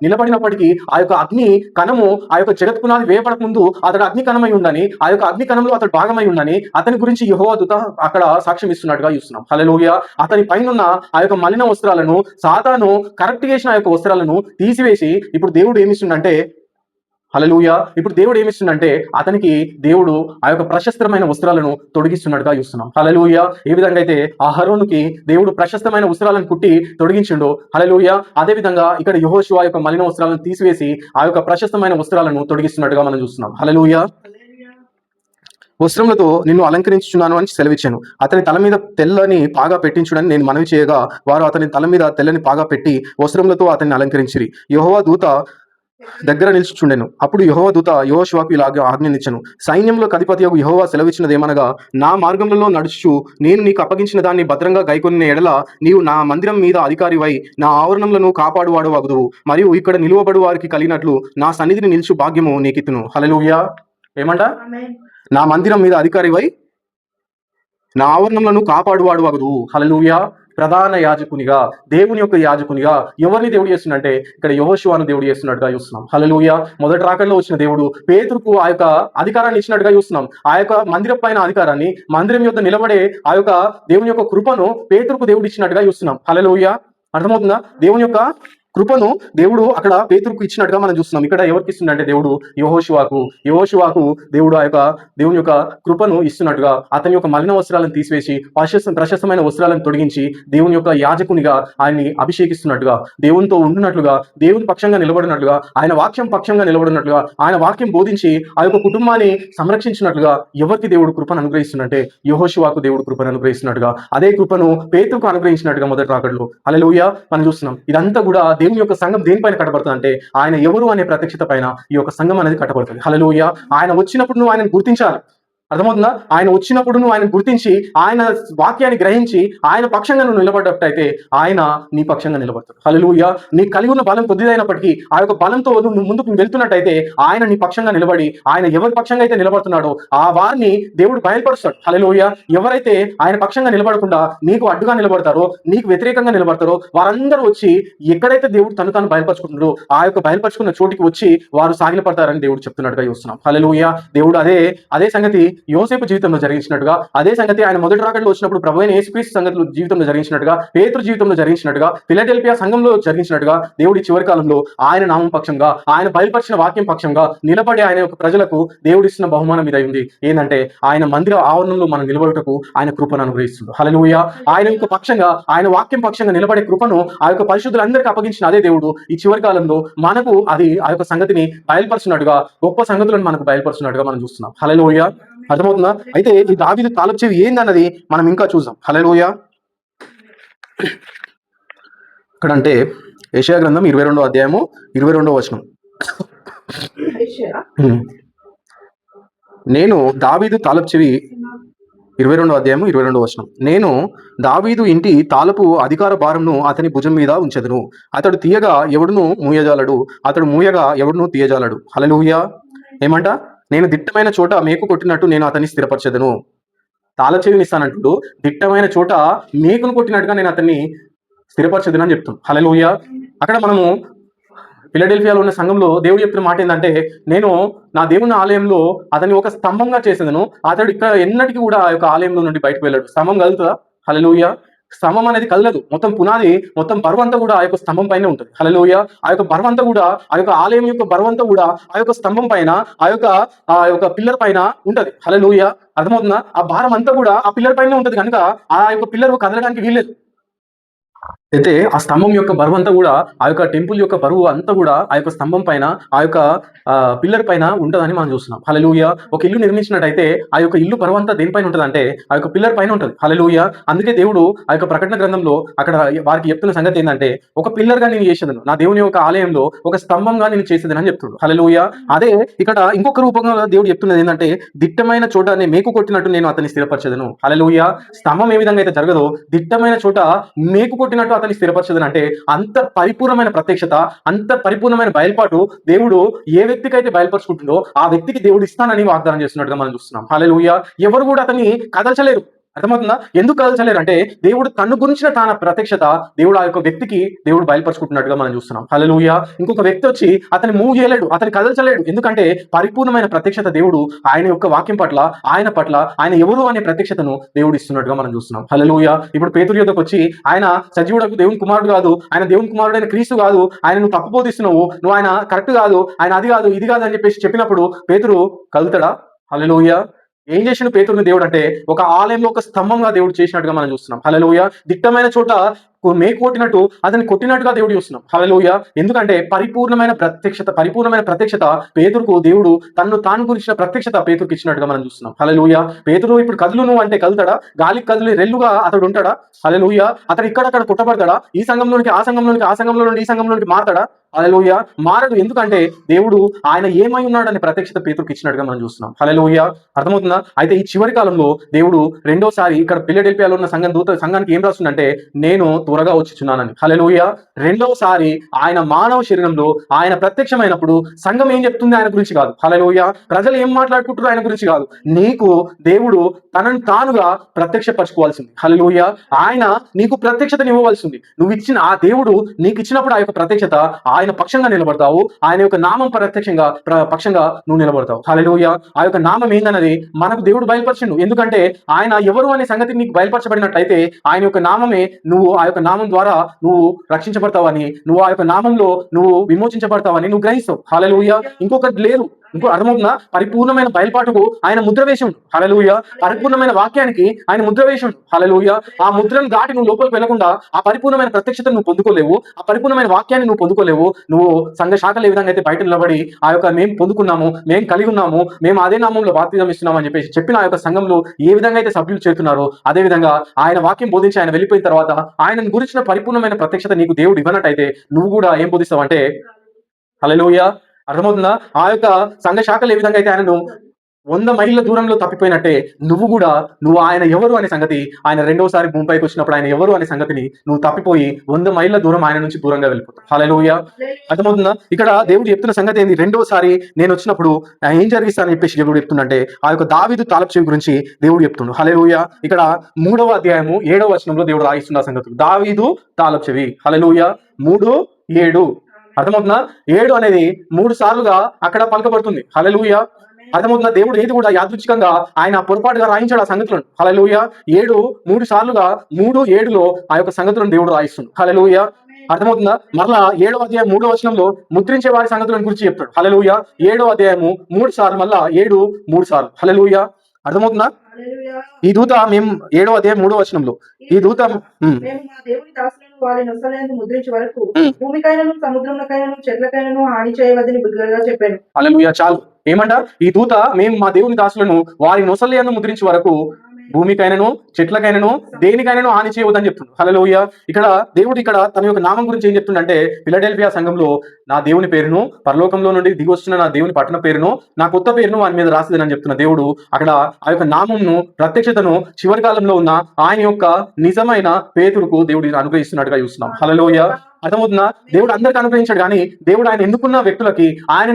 నిలబడినప్పటికీ ఆ యొక్క అగ్ని కణము ఆ యొక్క జగత్ పునాది వేయబడక ముందు అతడు అగ్ని కణమై ఉందని, ఆ యొక్క అగ్ని కణంలో అతడు భాగమై ఉందని అతని గురించి యెహోవా దూత అక్కడ సాక్ష్యం ఇస్తున్నట్టుగా చూస్తున్నాం. హల్లెలూయా. అతని పైన ఆ యొక్క మలిన వస్త్రాలను సాతాను కరెక్ట్ చేసిన ఆ యొక్క వస్త్రాలను తీసివేసి ఇప్పుడు దేవుడు ఏమిస్తుందంటే హల్లెలూయా. ఇప్పుడు దేవుడు ఏమిస్తుందంటే అతనికి దేవుడు ఆ యొక్క ప్రశస్త్రమైన వస్త్రాలను తొడిగిస్తున్నట్టుగా చూస్తున్నాం. హల్లెలూయా. ఏ విధంగా అయితే అహరోనుకి దేవుడు ప్రశస్తమైన వస్త్రాలను కుట్టి తొడిగించిండో, హల్లెలూయా, అదే విధంగా ఇక్కడ యెహోషువ యొక్క మలిన వస్త్రాలను తీసివేసి ఆ యొక్క ప్రశస్తమైన వస్త్రాలను తొడిగిస్తున్నట్టుగా మనం చూస్తున్నాం. హల్లెలూయా. వస్త్రములతో నిన్ను అలంకరించుచున్నాను అని సెలవిచ్చాను. అతని తల మీద తెల్లని పాగా పెట్టించుడని నేను మనవి చేయగా వారు అతని తల మీద తెల్లని పాగా పెట్టి వస్త్రములతో అతన్ని అలంకరించిరి. యెహోవా దూత దగ్గర నిలిచిచుండెను. అప్పుడు యెహోవా దూత యెహోషువకు ఇలాగ ఆజ్ఞనిచ్చెను. సైన్యంలో అధిపతియగు యెహోవా సెలవిచ్చినదేమనగా నా మార్గములలో నడుచుచు నేను నీకు అప్పగించిన దాన్ని భద్రంగా గైకొనిన ఎడల నీవు నా మందిరం మీద అధికారివై నా ఆవరణములను కాపాడువాడు వగుదువు. మరియు ఇక్కడ నిలువబడు వారికి కలిగినట్లు నా సన్నిధిని నిలుచు భాగ్యము నీకిత్తును. హల్లెలూయా. ఏమంట? నా మందిరం మీద అధికారివై నా ఆవరణములను కాపాడువాడు వగుదువు. హల్లెలూయా. ప్రధాన యాజకునిగా, దేవుని యొక్క యాజకునిగా ఎవరిని దేవుడు చేస్తున్నట్టే ఇక్కడ యెహోషువను దేవుడు చేస్తున్నట్టుగా చూస్తున్నాం. హల్లెలూయా. మొదటి రాకడలో వచ్చిన దేవుడు పేతురుకు ఆ యొక్క అధికారాన్ని ఇచ్చినట్టుగా చూస్తున్నాం. ఆ యొక్క మందిరం పైన అధికారాన్ని, మందిరం యొక్క నిలబడే ఆ యొక్క దేవుని యొక్క కృపను పేతురుకు దేవుడు ఇచ్చినట్టుగా చూస్తున్నాం. హల్లెలూయా. అర్థమవుతుందా? దేవుని యొక్క కృపను దేవుడు అక్కడ పేతురుకు ఇచ్చినట్టుగా మనం చూస్తున్నాం. ఇక్కడ ఎవరికి ఇస్తుందంటే దేవుడు యెహోషువకు దేవుడు ఆ యొక్క దేవుని యొక్క కృపను ఇస్తున్నట్టుగా అతని యొక్క మలిన వస్త్రాలను తీసివేసి ప్రశస్తమైన వస్త్రాలను తొడిగించి దేవుని యొక్క యాజకునిగా ఆయన్ని అభిషేకిస్తున్నట్టుగా, దేవునితో ఉంటున్నట్లుగా, దేవుని పక్షంగా నిలబడినట్లుగా, ఆయన వాక్యం పక్షంగా నిలబడినట్లుగా, ఆయన వాక్యం బోధించి ఆ యొక్క కుటుంబాన్ని సంరక్షించినట్లుగా ఎవరికి దేవుడు కృపను అనుగ్రహిస్తున్నట్టే యెహోషువకు దేవుడు కృపను అనుగ్రహిస్తున్నట్టుగా అదే కృపను పేతురుకు అనుగ్రహించినట్టుగా మొదటి రాకడలో హల్లెలూయా మనం చూస్తున్నాం. ఇదంతా కూడా దేవుని యొక్క సంఘం దేనిపైన కట్టబడుతుంది అంటే ఆయన ఎవరు అనే ప్రత్యక్షత పైన ఈ యొక్క సంఘం అనేది కట్టబడుతుంది. హల్లెలూయా. ఆయన వచ్చినప్పుడు నువ్వు ఆయనను గుర్తించాలి. అర్థమవుతుందా? ఆయన వచ్చినప్పుడు నువ్వు ఆయన గుర్తించి ఆయన వాక్యాన్ని గ్రహించి ఆయన పక్షంగా నువ్వు నిలబడ్డట్టయితే ఆయన నీ పక్షంగా నిలబడతాడు. హల్లెలూయా. నీ కలిగి ఉన్న బలం కొద్దిదైనప్పటికీ ఆ యొక్క బలంతో నువ్వు ముందుకు వెళ్తున్నట్టయితే ఆయన నీ పక్షంగా నిలబడి ఆయన ఎవరి పక్షంగా అయితే నిలబడుతున్నాడో ఆ వారిని దేవుడు బయలుపరుస్తాడు. హల్లెలూయా. ఎవరైతే ఆయన పక్షంగా నిలబడకుండా నీకు అడ్డుగా నిలబడతారో, నీకు వ్యతిరేకంగా నిలబడతారో వారందరూ వచ్చి ఎక్కడైతే దేవుడు తను తాను బయలుపరుచుకుంటున్నారో ఆ యొక్క బయలుపరుచుకున్న చోటికి వచ్చి వారు సాగిలపడతారని దేవుడు చెప్తున్నట్టుగా చూస్తున్నాం. హల్లెలూయా. దేవుడు అదే సంగతి యోసేపు జీవితంలో జరిగించినట్టుగా, అదే సంగతి ఆయన మొదటి రాకడలో వచ్చినప్పుడు ప్రభువైన యేసుక్రీస్తు సంగతులు జీవితంలో జరిగించినట్టుగా, పేతురు జీవితంలో జరిగించినట్టుగా, ఫిలడెల్ఫియా సంఘంలో జరిగించినట్టుగా దేవుడు ఈ చివరి కాలంలో ఆయన నామం పక్షంగా, ఆయన బయలుపరిచిన వాక్యం పక్షంగా నిలబడి ఆయన యొక్క ప్రజలకు దేవుడిస్తున్న బహుమానం మీద ఉంది. ఏంటంటే ఆయన మందిర ఆవరణంలో మనం నిలబడుటకు ఆయన కృపను అనుగ్రహిస్తుంది. హల్లెలూయా. ఆయన యొక్క పక్షంగా, ఆయన వాక్యం పక్షంగా నిలబడే కృపను ఆ యొక్క పరిశుద్ధులందరికీ అప్పగించిన అదే దేవుడు ఈ చివరి కాలంలో మనకు ఆ యొక్క సంగతిని బయలుపరుచున్నట్టుగా, గొప్ప సంగతులను మనకు బయలుపరుచున్నట్టుగా మనం చూస్తున్నాం. హల్లెలూయా. అర్థమవుతుందా? అయితే ఈ దావీదు తాళపు చెవి ఏందన్నది మనం ఇంకా చూద్దాం. హల్లెలూయా. ఇక్కడంటే యెషయా గ్రంథం 22వ అధ్యాయము 22వ వచనం. నేను దావీదు తాళపు చెవి 22వ అధ్యాయము 22వ వచనం. నేను దావీదు ఇంటి తాళపు అధికార భారంను అతని భుజం మీద ఉంచెదను. అతడు తీయగా ఎవడును మూయజాలడు, అతడు మూయగా ఎవడును తీయజాలడు. హల్లెలూయా. ఏమంట? నేను దిట్టమైన చోట మేకు కొట్టినట్టు నేను అతన్ని స్థిరపరచెదను. తాళపు చెవిని ఇస్తానంటుడు, దిట్టమైన చోట మేకును కొట్టినట్టుగా నేను అతన్ని స్థిరపరచెదను అని చెప్తాను. హల్లెలూయా. అక్కడ మనము ఫిలడెల్ఫియాలో ఉన్న సంఘంలో దేవుడు చెప్పిన మాట ఏంటంటే, నేను నా దేవుని ఆలయంలో అతన్ని ఒక స్తంభంగా చేసేదను. అతడు ఇక్కడ ఎన్నటికీ కూడా ఆ యొక్క ఆలయంలో నుండి బయటకు వెళ్ళాడు. స్తంభం కదులుతుందా? హల్లెలూయా. స్తంభం అనేది కదలదు. మొత్తం పునాది, మొత్తం బరువంతా కూడా ఆ యొక్క స్తంభం పైనే ఉంటుంది. హల్లెలూయా. ఆ యొక్క బరువంతా కూడా, ఆ యొక్క ఆలయం యొక్క బరువంతా కూడా ఆ యొక్క స్తంభం పైన, ఆ యొక్క పిల్లర్ పైన ఉంటది. హల్లెలూయా. అర్థమవుతుందా? ఆ భారం అంతా కూడా ఆ పిల్లర్ పైనే ఉంటది కనుక ఆ యొక్క పిల్లర్ కదలడానికి వీల్లేదు. అయితే ఆ స్తంభం యొక్క బరువు అంతా కూడా, ఆ యొక్క టెంపుల్ యొక్క బరువు అంతా కూడా ఆ యొక్క స్తంభం పైన, ఆ యొక్క పిల్లర్ పైన ఉంటుందని మనం చూస్తున్నాం. హల్లెలూయా. ఒక ఇల్లు నిర్మించినట్టయితే ఆ యొక్క ఇల్లు బరువు అంతా దేనిపైన ఉంటుంది అంటే ఆ యొక్క పిల్లర్ పైన ఉంటుంది. హల్లెలూయా. అందుకే దేవుడు ఆ యొక్క ప్రకటన గ్రంథంలో అక్కడ వారికి చెప్తున్న సంగతి ఏంటంటే, ఒక పిల్లర్ గా నేను చేసేదను, నా దేవుని యొక్క ఆలయంలో ఒక స్తంభంగా నేను చేసేదని అని చెప్తున్నాడు. హల్లెలూయా. అదే ఇక్కడ ఇంకొక రూపంగా దేవుడు చెప్తున్నది ఏంటంటే, దిట్టమైన చోట నేను మేకు కొట్టినట్టు నేను అతన్ని స్థిరపరచదను. హల్లెలూయా. స్తంభం ఏ విధంగా అయితే జరగదో, దిట్టమైన చోట మేకు కొట్టినట్టు అతన్ని స్థిరపరచదని అంటే అంత పరిపూర్ణమైన ప్రత్యక్షత, అంత పరిపూర్ణమైన బయలుపాటు దేవుడు ఏ వ్యక్తికి అయితే బయలుపరుచుకుంటుందో ఆ వ్యక్తికి దేవుడు ఇస్తానని వాగ్దానం చేస్తున్నట్టుగా మనం చూస్తున్నాం. హల్లెలూయా. ఎవరు కూడా అతన్ని కదల్చలేరు. అర్థమవుతుందా? ఎందుకు కదల్చలేరు అంటే దేవుడు తను గురించిన తన ప్రత్యక్షత దేవుడు ఆ యొక్క వ్యక్తికి దేవుడు బయలుపరుచుకుంటున్నట్టుగా మనం చూస్తున్నాం. హల్లెలూయా. ఇంకొక వ్యక్తి వచ్చి అతన్ని మూవ్ చేయలేడు, అతన్ని కదల్చలేడు. ఎందుకంటే పరిపూర్ణమైన ప్రత్యక్షత దేవుడు ఆయన యొక్క వాక్యం పట్ల, ఆయన ఎవరు అనే ప్రత్యక్షతను దేవుడు ఇస్తున్నట్టుగా మనం చూస్తున్నాం. హల్లెలూయా. ఇప్పుడు పేతురు యొద్దకు వచ్చి ఆయన సజీవుడకు దేవుని కుమారుడు కాదు, ఆయన దేవుని కుమారుడైన క్రీస్తు కాదు, ఆయన నువ్వు తప్పు బోధిస్తున్నావు, నువ్వు ఆయన కరెక్ట్ కాదు, ఆయన అది కాదు ఇది కాదు అని చెప్పినప్పుడు పేతురు కదులుతాడా? హల్లెలూయా. ఏం చేసిన పేతురుని దేవుడు అంటే ఒక ఆలయంలో ఒక స్తంభంగా దేవుడు చేసినట్టుగా మనం చూస్తున్నాం. హల్లెలూయా. దిట్టమైన చోట మేకు కొట్టినట్టు అతన్ని కొట్టినట్టుగా దేవుడు చూస్తున్నాం. హల్లెలూయా. ఎందుకంటే పరిపూర్ణమైన ప్రత్యక్షత పేతురుకు దేవుడు తాను గురించిన ప్రత్యక్షత పేతురుకి ఇచ్చినట్టుగా మనం చూస్తున్నాం. హల్లెలూయా. పేతురు ఇప్పుడు కదులును అంటే కదులుతాడా? గాలికి కదిలి రెల్లుగా అతడు ఉంటాడా? హల్లెలూయా. అతడు ఇక్కడక్కడ కొట్టబడతాడా? ఈ సంఘంలోనికి ఆ సంఘంలో నుండి ఈ సంఘంలోనికి మారతాడా? హల్లెలూయా. మారడు. ఎందుకంటే దేవుడు ఆయన ఏమై ఉన్నాడు అనే ప్రత్యక్షత పేతురుకి ఇచ్చినట్టుగా మనం చూస్తున్నాం. హల్లెలూయా. అర్థమవుతుందా? అయితే ఈ చివరి కాలంలో దేవుడు రెండోసారి ఇక్కడ ఫిలడెల్ఫియాలో ఉన్న సంఘానికి ఏం రాస్తుందంటే, నేను త్వరగా వచ్చుచున్నానని. హల్లెలూయా. రెండోసారి ఆయన మానవ శరీరంలో ఆయన ప్రత్యక్షమైనప్పుడు సంఘం ఏం చెప్తుంది ఆయన గురించి కాదు. హల్లెలూయా. ప్రజలు ఏం మాట్లాడుకుంటారో ఆయన గురించి కాదు. నీకు దేవుడు తనను తానుగా ప్రత్యక్షపరచుకోవాల్సింది. హల్లెలూయా. ఆయన నీకు ప్రత్యక్షతను ఇవ్వవలసింది. నువ్వు ఇచ్చిన ఆ దేవుడు నీకు ఇచ్చినప్పుడు ఆ యొక్క ప్రత్యక్షత ఆయన పక్షంగా నిలబడతావు. ఆయన యొక్క నామం పక్షంగా నువ్వు నిలబడతావు. హల్లెలూయా. ఆ యొక్క నామం ఏందన్నది మనకు దేవుడు బయలుపరచండు. ఎందుకంటే ఆయన ఎవరు అనే సంగతి నీకు బయలుపరచబడినట్టయితే ఆయన యొక్క నామమే, నువ్వు ఆ యొక్క నామం ద్వారా నువ్వు రక్షించబడతావని, నువ్వు ఆ యొక్క నామంలో నువ్వు విమోచించబడతావని నువ్వు గ్రహిస్తావు. హల్లెలూయా. ఇంకొకటి లేదు. అర్థమవుతుందా? పరిపూర్ణమైన బయలుపాటుకు ఆయన ముద్ర వేసిండు. హల్లెలూయా. పరిపూర్ణమైన వాక్యానికి ఆయన ముద్ర వేసిండు. హల్లెలూయా. ఆ ముద్రను దాటి నువ్వు లోపలికి వెళ్లకుండా ఆ పరిపూర్ణమైన ప్రత్యక్షతను నువ్వు పొందుకోలేవు, ఆ పరిపూర్ణమైన వాక్యాన్ని నువ్వు పొందుకోలేవు. నువ్వు సంఘ శాఖలు ఏ విధంగా అయితే బయట నిలబడి ఆ యొక్క మేము పొందుకున్నాము, మేము కలిగి ఉన్నాము, మేము అదే నామంలో బాప్తిజం ఇస్తున్నాము అని చెప్పిన ఆ యొక్క సంఘంలో ఏ విధంగా అయితే సభ్యులు చేరుతున్నారో అదే విధంగా ఆయన వాక్యం బోధించి ఆయన వెళ్ళిపోయిన తర్వాత ఆయన గురించిన పరిపూర్ణమైన ప్రత్యక్షత నీకు దేవుడు ఇవ్వనట్టయితే నువ్వు కూడా ఏం బోధిస్తావు అంటే, హల్లెలూయా. అర్థమవుతుందా? ఆ యొక్క సంఘ శాఖలు ఏ విధంగా అయితే ఆయనను 100 మైళ్ళ దూరంలో తప్పిపోయినట్టే నువ్వు ఆయన ఎవరు అనే సంగతి, ఆయన రెండోసారి భూమిపైకి వచ్చినప్పుడు ఆయన ఎవరు అనే సంగతిని నువ్వు తప్పిపోయి 100 మైళ్ళ దూరం ఆయన నుంచి దూరంగా వెళ్ళిపోతావు. హల్లెలూయా. అర్థమవుతుందా? ఇక్కడ దేవుడు చెప్తున్న సంగతి ఏంది? రెండోసారి నేను వచ్చినప్పుడు ఏం జరిగిస్తానని చెప్పేసి దేవుడు చెప్తుందంటే ఆ యొక్క దావీదు తాళపు చెవి గురించి దేవుడు చెప్తుండు. హల్లెలూయా. ఇక్కడ 3వ అధ్యాయము 7వ వచనంలో దేవుడు రాయిస్తున్న సంగతులు. దావీదు తాళపు చెవి. హల్లెలూయా. 3:7. అర్థమవుతుందా? 7 అనేది 3 సార్లుగా అక్కడ పలకబడుతుంది. హల్లెలూయా. అర్థమవుతుందా? దేవుడు ఏది కూడా యాదృచ్ఛికంగా ఆయన పొరపాటుగా రాయించాడు ఆ సంగతులను. హల్లెలూయా. 7 3 సార్లుగా 3:7లో ఆ యొక్క సంగతులను దేవుడు రాయిస్తుంది. హల్లెలూయా. అర్థమవుతుందా? మరలా 7వ అధ్యాయం 3వ వచనంలో ముద్రించే వారి సంగతులను గురించి చెప్తాడు. హల్లెలూయా. 7వ అధ్యాయము 3 సార్లు, మళ్ళా 7 3 సార్లు. హల్లెలూయా. అర్థమవుతుందా? ఈ దూత మేము 7వ అధ్యాయం 3వ వచనంలో ఈ దూత మేము మా దేవుని దాసులను వారి నొసలందు ముద్రించే వరకు భూమికైనను సముద్రములకైనను చెట్లకైనను హాని చేయవద్దని బిగ్గరగా చెప్పాను. హల్లెలూయా. చాలు. ఏమంట? ఈ దూత మేము మా దేవుని దాసులను వారి నొసలందు ముద్రించే వరకు భూమికైనను చెట్లకైనను దేనికైనాను హాని చేయవద్దని చెప్తుంది. హల్లెలూయా. దేవుడు ఇక్కడ తన యొక్క నామం గురించి ఏం చెప్తుండంటే, ఫిలడెల్ఫియా సంఘంలో నా దేవుని పేరును, పరలోకంలో నుండి దిగి వస్తున్న నా దేవుని పట్టణ పేరును, నా కొత్త పేరును వాని మీద రాసిదని చెప్తున్న దేవుడు అక్కడ ఆ యొక్క నామంను, ప్రత్యక్షతను చివరి కాలంలో ఉన్న ఆయన యొక్క నిజమైన పేతురుకు దేవుడు అనుగ్రహిస్తున్నట్టుగా చూస్తున్నాం. హల్లెలూయా. అర్థమవుతుందా? దేవుడు అందరికి అనుగ్రహించాడు, కానీ దేవుడు ఆయన ఎన్నుకున్న వ్యక్తులకి ఆయన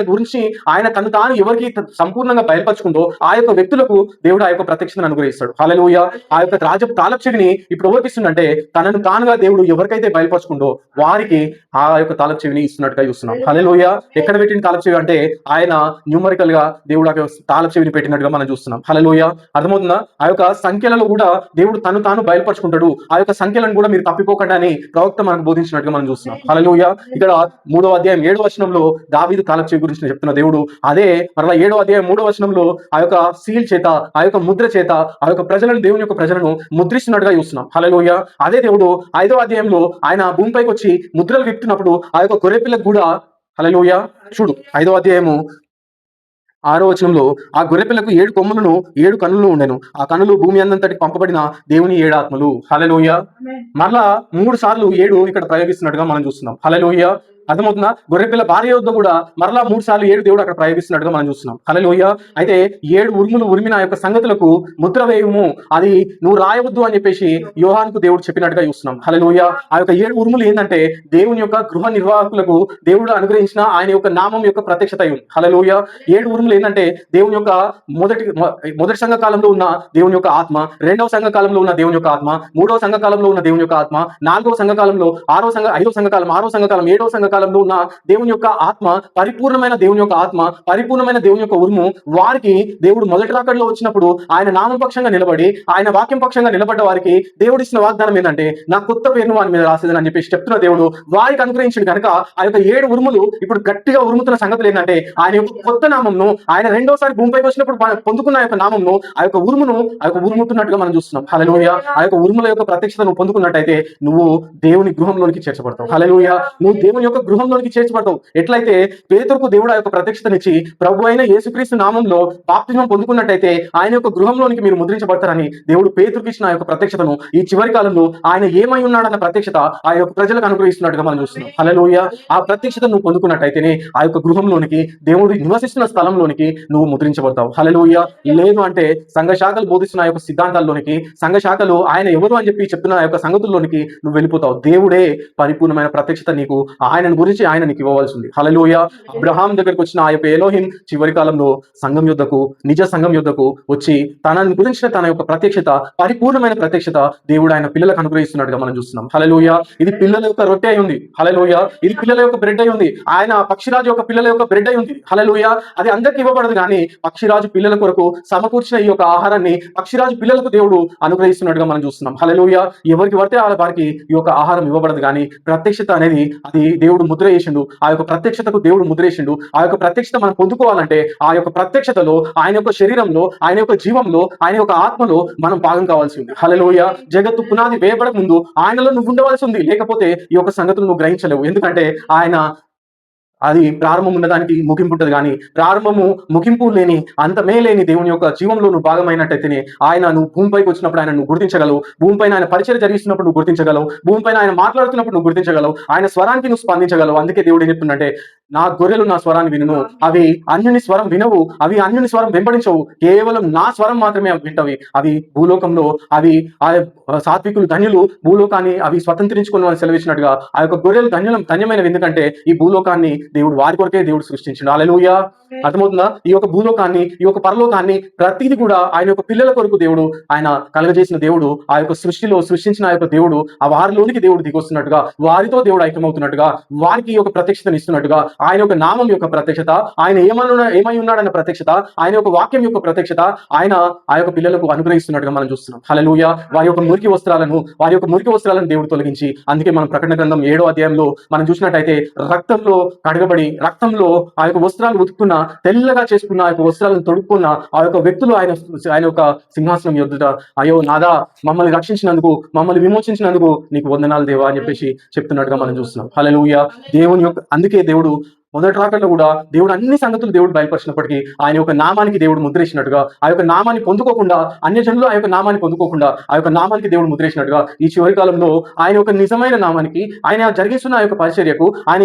గురించి ఆయన తను తాను ఎవరికి సంపూర్ణంగా బయలుపరచుకుందో ఆ యొక్క వ్యక్తులకు దేవుడు ఆ యొక్క ప్రత్యక్షతను అనుగ్రహిస్తాడు. హల్లెలూయా. ఆ యొక్క తాళపు చెవిని ఇప్పుడు ఎవరికి ఇస్తుందంటే, తనను తానుగా దేవుడు ఎవరికైతే బయలుపరచుకుందో వారికి ఆ యొక్క తాళపు చెవిని ఇస్తున్నట్టుగా చూస్తున్నాం. హల్లెలూయా. ఎక్కడ పెట్టిన తాళపు చెవి అంటే ఆయన న్యూమరికల్ గా దేవుడు ఆ తాళపు చెవిని పెట్టినట్టుగా మనం చూస్తున్నాం. హల్లెలూయా. అర్థమవుతుందా? ఆ యొక్క సంఖ్యలలో కూడా దేవుడు తను తాను బయలుపరచుకుంటాడు. ఆ యొక్క సంఖ్యలను కూడా మీరు తప్పిపోకండి అని మనకు బోధించినట్టుగా మనం చూస్తున్నాం. హల్లెలూయా. ఇక్కడ 3వ అధ్యాయం 7వ వచనంలో దావీదు తాళపు చెవి గురించి చెప్తున్న దేవుడు అదే మరలా 7వ అధ్యాయం 3వ వచనంలో ఆ యొక్క సీల్ చేత, ఆ యొక్క ముద్ర చేత ఆ యొక్క దేవుని యొక్క ప్రజలను ముద్రిస్తున్నట్టుగా చూస్తున్నాం. హల్లెలూయా. అదే దేవుడు 5వ అధ్యాయంలో ఆయన భూమిపైకి వచ్చి ముద్రలు విప్పుతున్నప్పుడు ఆ యొక్క గొర్రెపిల్లకు కూడా, హల్లెలూయా, చూడు 5వ అధ్యాయము 6వ వచనంలో ఆ గొర్రెపిల్లకు 7 కొమ్ములను 7 కన్నులు ఉండెను. ఆ కన్నులు భూమి అందంతటికి పంపబడిన దేవుని 7 ఆత్మలు. హల్లెలూయా. మరలా 3 సార్లు 7 ఇక్కడ ప్రయోగిస్తున్నట్టుగా మనం చూస్తున్నాం. హల్లెలూయా. అర్థమవుతుందా? గొర్రెపిల్ల భార్య వద్ద కూడా మరలా 3 సార్లు 7 దేవుడు అక్కడ ప్రయోగిస్తున్నట్టుగా మనం చూస్తున్నాం. హల్లెలూయా. అయితే 7 ఉరుములు ఉరిమిన యొక్క సంగతులకు ముద్ర వేయము, అది నువ్వు రాయవద్దు అని చెప్పేసి యోహానుకు దేవుడు చెప్పినట్టుగా చూస్తున్నాం. హల్లెలూయా. ఆ యొక్క 7 ఉరుములు ఏంటంటే దేవుని యొక్క గృహ నిర్వాహకులకు దేవుడు అనుగ్రహించిన ఆయన యొక్క నామం యొక్క ప్రత్యక్షత ఉంది. హల్లెలూయా. 7 ఉరుములు ఏంటంటే దేవుని యొక్క మొదటి సంఘ కాలంలో ఉన్న దేవుని యొక్క ఆత్మ, 2వ సంఘ కాలంలో ఉన్న దేవుని యొక్క ఆత్మ, 3వ సంఘ కాలంలో ఉన్న దేవుని యొక్క ఆత్మ, 4వ సంఘ కాలంలో, 5వ సంఘ కాలం, 6వ సంఘ కాలం, 7వ సంఘ కాలంలో ఉన్న దేవుని యొక్క ఆత్మ, పరిపూర్ణమైన దేవుని యొక్క ఆత్మ, పరిపూర్ణమైన దేవుని యొక్క ఉరుము. వారికి దేవుడు మొదటి రాకడలో వచ్చినప్పుడు ఆయన నామం పక్షంగా నిలబడి, ఆయన వాక్యం పక్షంగా నిలబడ్డ వారికి దేవుడు ఇచ్చిన వాగ్దానం ఏంటంటే, నా కొత్త పేరును వారి మీద రాసేదని అని చెప్పేసి చెప్తున్న దేవుడు వారికి అనుగ్రహించింది కనుక ఆ యొక్క 7 ఉరుములు ఇప్పుడు గట్టిగా ఉరుముతున్న సంగతులు ఏంటంటే, ఆయన యొక్క కొత్త నామంను, ఆయన రెండోసారి భూమిపైకి వచ్చినప్పుడు పొందుకున్న ఆ యొక్క నామంను, ఆ యొక్క ఉరుముతున్నట్టుగా మనం చూస్తున్నాం. హల్లెలూయా. ఆ యొక్క ఉరుముల యొక్క ప్రత్యక్షతను పొందుకున్నట్టయితే నువ్వు దేవుని గృహంలోనికి చేర్చబడతావు. హల్లెలూయా. నువ్వు దేవుని యొక్క గృహంలోనికి చేర్చబడతావు. ఎట్లయితే పేతురుకు దేవుడు ఆ యొక్క ప్రత్యక్షతనిచ్చి ప్రభు అయిన యేసుక్రీస్తు నామంలో బాప్తిజం పొందుకున్నట్టయితే ఆయన యొక్క గృహంలోనికి మీరు ముద్రించబడతారని దేవుడు పేతురుకి ఇచ్చిన ఆ యొక్క ప్రత్యక్షతను ఈ చివరి కాలంలో ఆయన ఏమై ఉన్నాడన్న ప్రత్యక్షత ఆ యొక్క ప్రజలకు అనుగ్రహిస్తున్నట్టుగా మనం చూస్తున్నాం. హల్లెలూయా. ఆ ప్రత్యక్షత నువ్వు పొందుకున్నట్టయితేనే ఆ యొక్క గృహంలోనికి, దేవుడు నివసిస్తున్న స్థలంలోనికి నువ్వు ముద్రించబడతావు. హల్లెలూయా. లేదు అంటే సంఘ శాఖలు బోధిస్తున్న ఆ యొక్క సిద్ధాంతాల్లోనికి, సంఘ శాఖలు ఆయన ఎవరు అని చెప్పి చెప్తున్న ఆ యొక్క సంగతుల్లోనికి నువ్వు వెళ్ళిపోతావు. దేవుడే పరిపూర్ణమైన ప్రత్యక్షత నీకు, ఆయనను గురించి ఆయన నీకు ఇవ్వవలసింది. హల్లెలూయా. అబ్రహాం దగ్గరకు వచ్చిన ఆ యొక్క ఎలోహిం చివరి కాలంలో సంఘం యుద్ధకు, నిజ సంఘం యుద్ధకు వచ్చి తనను గురించిన తన యొక్క ప్రత్యక్షత, పరిపూర్ణమైన ప్రత్యక్షత దేవుడు ఆయన పిల్లలకు అనుగ్రహిస్తున్నట్టుగా మనం చూస్తున్నాం. హల్లెలూయా. ఇది పిల్లల యొక్క రొట్టె అయి ఉంది. హల్లెలూయా. ఇది పిల్లల యొక్క బ్రెడ్ అయి ఉంది. ఆయన పక్షిరాజు యొక్క పిల్లల యొక్క బ్రెడ్ అయి ఉంది. హల్లెలూయా. అది అందరికి ఇవ్వబడదు, కానీ పక్షిరాజు పిల్లల కొరకు సమకూర్చిన ఈ యొక్క ఆహారాన్ని పక్షిరాజు పిల్లలకు దేవుడు అనుగ్రహిస్తున్నట్టుగా మనం చూస్తున్నాం. హల్లెలూయా. ఎవరికి పడితే వారికి ఈ యొక్క ఆహారం ఇవ్వబడదు, కానీ ప్రత్యక్షత అనేది అది దేవుడు ముద్ర వేసిండు. ఆ యొక్క ప్రత్యక్షతకు దేవుడు ముద్ర వేసిండు. ఆ యొక్క ప్రత్యక్షత మనం పొందుకోవాలంటే ఆ యొక్క ప్రత్యక్షతలో, ఆయన యొక్క శరీరంలో, ఆయన యొక్క జీవంలో, ఆయన యొక్క ఆత్మలో మనం భాగం కావాల్సి ఉంది. హల్లెలూయా. జగత్తు పునాది వేయబడక ముందు ఆయనలో నువ్వు ఉండవలసి ఉంది. లేకపోతే ఈ యొక్క సంగతులు నువ్వు గ్రహించలేవు. ఎందుకంటే ఆయన అది ప్రారంభం ఉన్నదానికి ముగింపు ఉంటుంది, కానీ ప్రారంభము ముగింపు లేని, అంతమే లేని దేవుని యొక్క జీవంలో నువ్వు భాగమైనట్టయితేనే ఆయన నువ్వు భూమిపైకి వచ్చినప్పుడు ఆయన నువ్వు గుర్తించగలవు. భూమిపైన ఆయన పరిచయం జరిగిస్తున్నప్పుడు నువ్వు గుర్తించగలవు. భూమిపైన ఆయన మాట్లాడుతున్నప్పుడు నువ్వు గుర్తించగలవు. ఆయన స్వరానికి నువ్వు స్పందించగలవు. అందుకే దేవుడు ఏం చెప్తుందంటే, నా గొర్రెలు నా స్వరాన్ని వినును, అవి అన్యుని స్వరం వినవు, అవి అన్యుని స్వరం వెంబడించవు, కేవలం నా స్వరం మాత్రమే వింటవి. అవి భూలోకంలో అవి ఆ సాత్వికులు ధన్యులు భూలోకాన్ని అవి స్వతంత్రించుకుని అని సెలవిచ్చినట్టుగా ఆ యొక్క గొర్రెలు ధన్యమైనవి. ఎందుకంటే ఈ భూలోకాన్ని దేవుడు వారి కొరకే దేవుడు సృష్టించిండు. హల్లెలూయా. అర్థమవుతుందా? ఈ యొక్క భూలోకాన్ని, ఈ యొక్క పరలోకాన్ని ప్రతిది కూడా ఆయన యొక్క పిల్లల కొరకు దేవుడు ఆయన కలగజేసిన దేవుడు. ఆ యొక్క సృష్టిలో సృష్టించిన ఆ యొక్క దేవుడు ఆ వారిలోనికి దేవుడు దిగొస్తున్నట్టుగా, వారితో దేవుడు ఐక్యమవుతున్నట్టుగా, వారికి ఒక ప్రత్యక్షతను ఇస్తున్నట్టుగా, ఆయన యొక్క నామం యొక్క ప్రత్యక్షత, ఆయన ఏమై ఉన్నాడన్న ప్రత్యక్షత, ఆయన యొక్క వాక్యం యొక్క ప్రత్యక్షత ఆయన ఆ యొక్క పిల్లలకు అనుగ్రహిస్తున్నట్టుగా మనం చూస్తున్నాం. హల్లెలూయా. వారి యొక్క మురికి వస్త్రాలను దేవుడు తొలగించి, అందుకే మనం ప్రకటన గ్రంథం 7వ అధ్యాయంలో మనం చూసినట్టయితే రక్తంలో కడగబడి, రక్తంలో ఆ యొక్క వస్త్రాలు ఉతుక్కున్న, తెల్లగా చేసుకున్న ఆ యొక్క వస్త్రాలను తొడుక్కున్న ఆ యొక్క వ్యక్తులు ఆయన యొక్క సింహాసనం యొద్ద, అయ్యో నాదా మమ్మల్ని రక్షించినందుకు, మమ్మల్ని విమోచించినందుకు నీకు వందనాలు దేవా అని చెప్పేసి చెప్తున్నట్టుగా మనం చూస్తున్నాం. హల్లెలూయా. దేవుని యొక్క అందుకే దేవుడు మొదటి రాకడలో కూడా దేవుడు అన్ని సంగతులు దేవుడు బయలుపరిచినప్పటికీ ఆయన యొక్క నామానికి దేవుడు ముద్రేసినట్టుగా, ఆ యొక్క నామాన్ని పొందుకోకుండా, అన్యజనులు ఆ యొక్క నామాన్ని పొందుకోకుండా ఆ యొక్క నామానికి దేవుడు ముద్రేసినట్టుగా, ఈ చివరి కాలంలో ఆయన యొక్క నిజమైన నామానికి, ఆయన జరిగిస్తున్న ఆ యొక్క పరిచర్యకు, ఆయన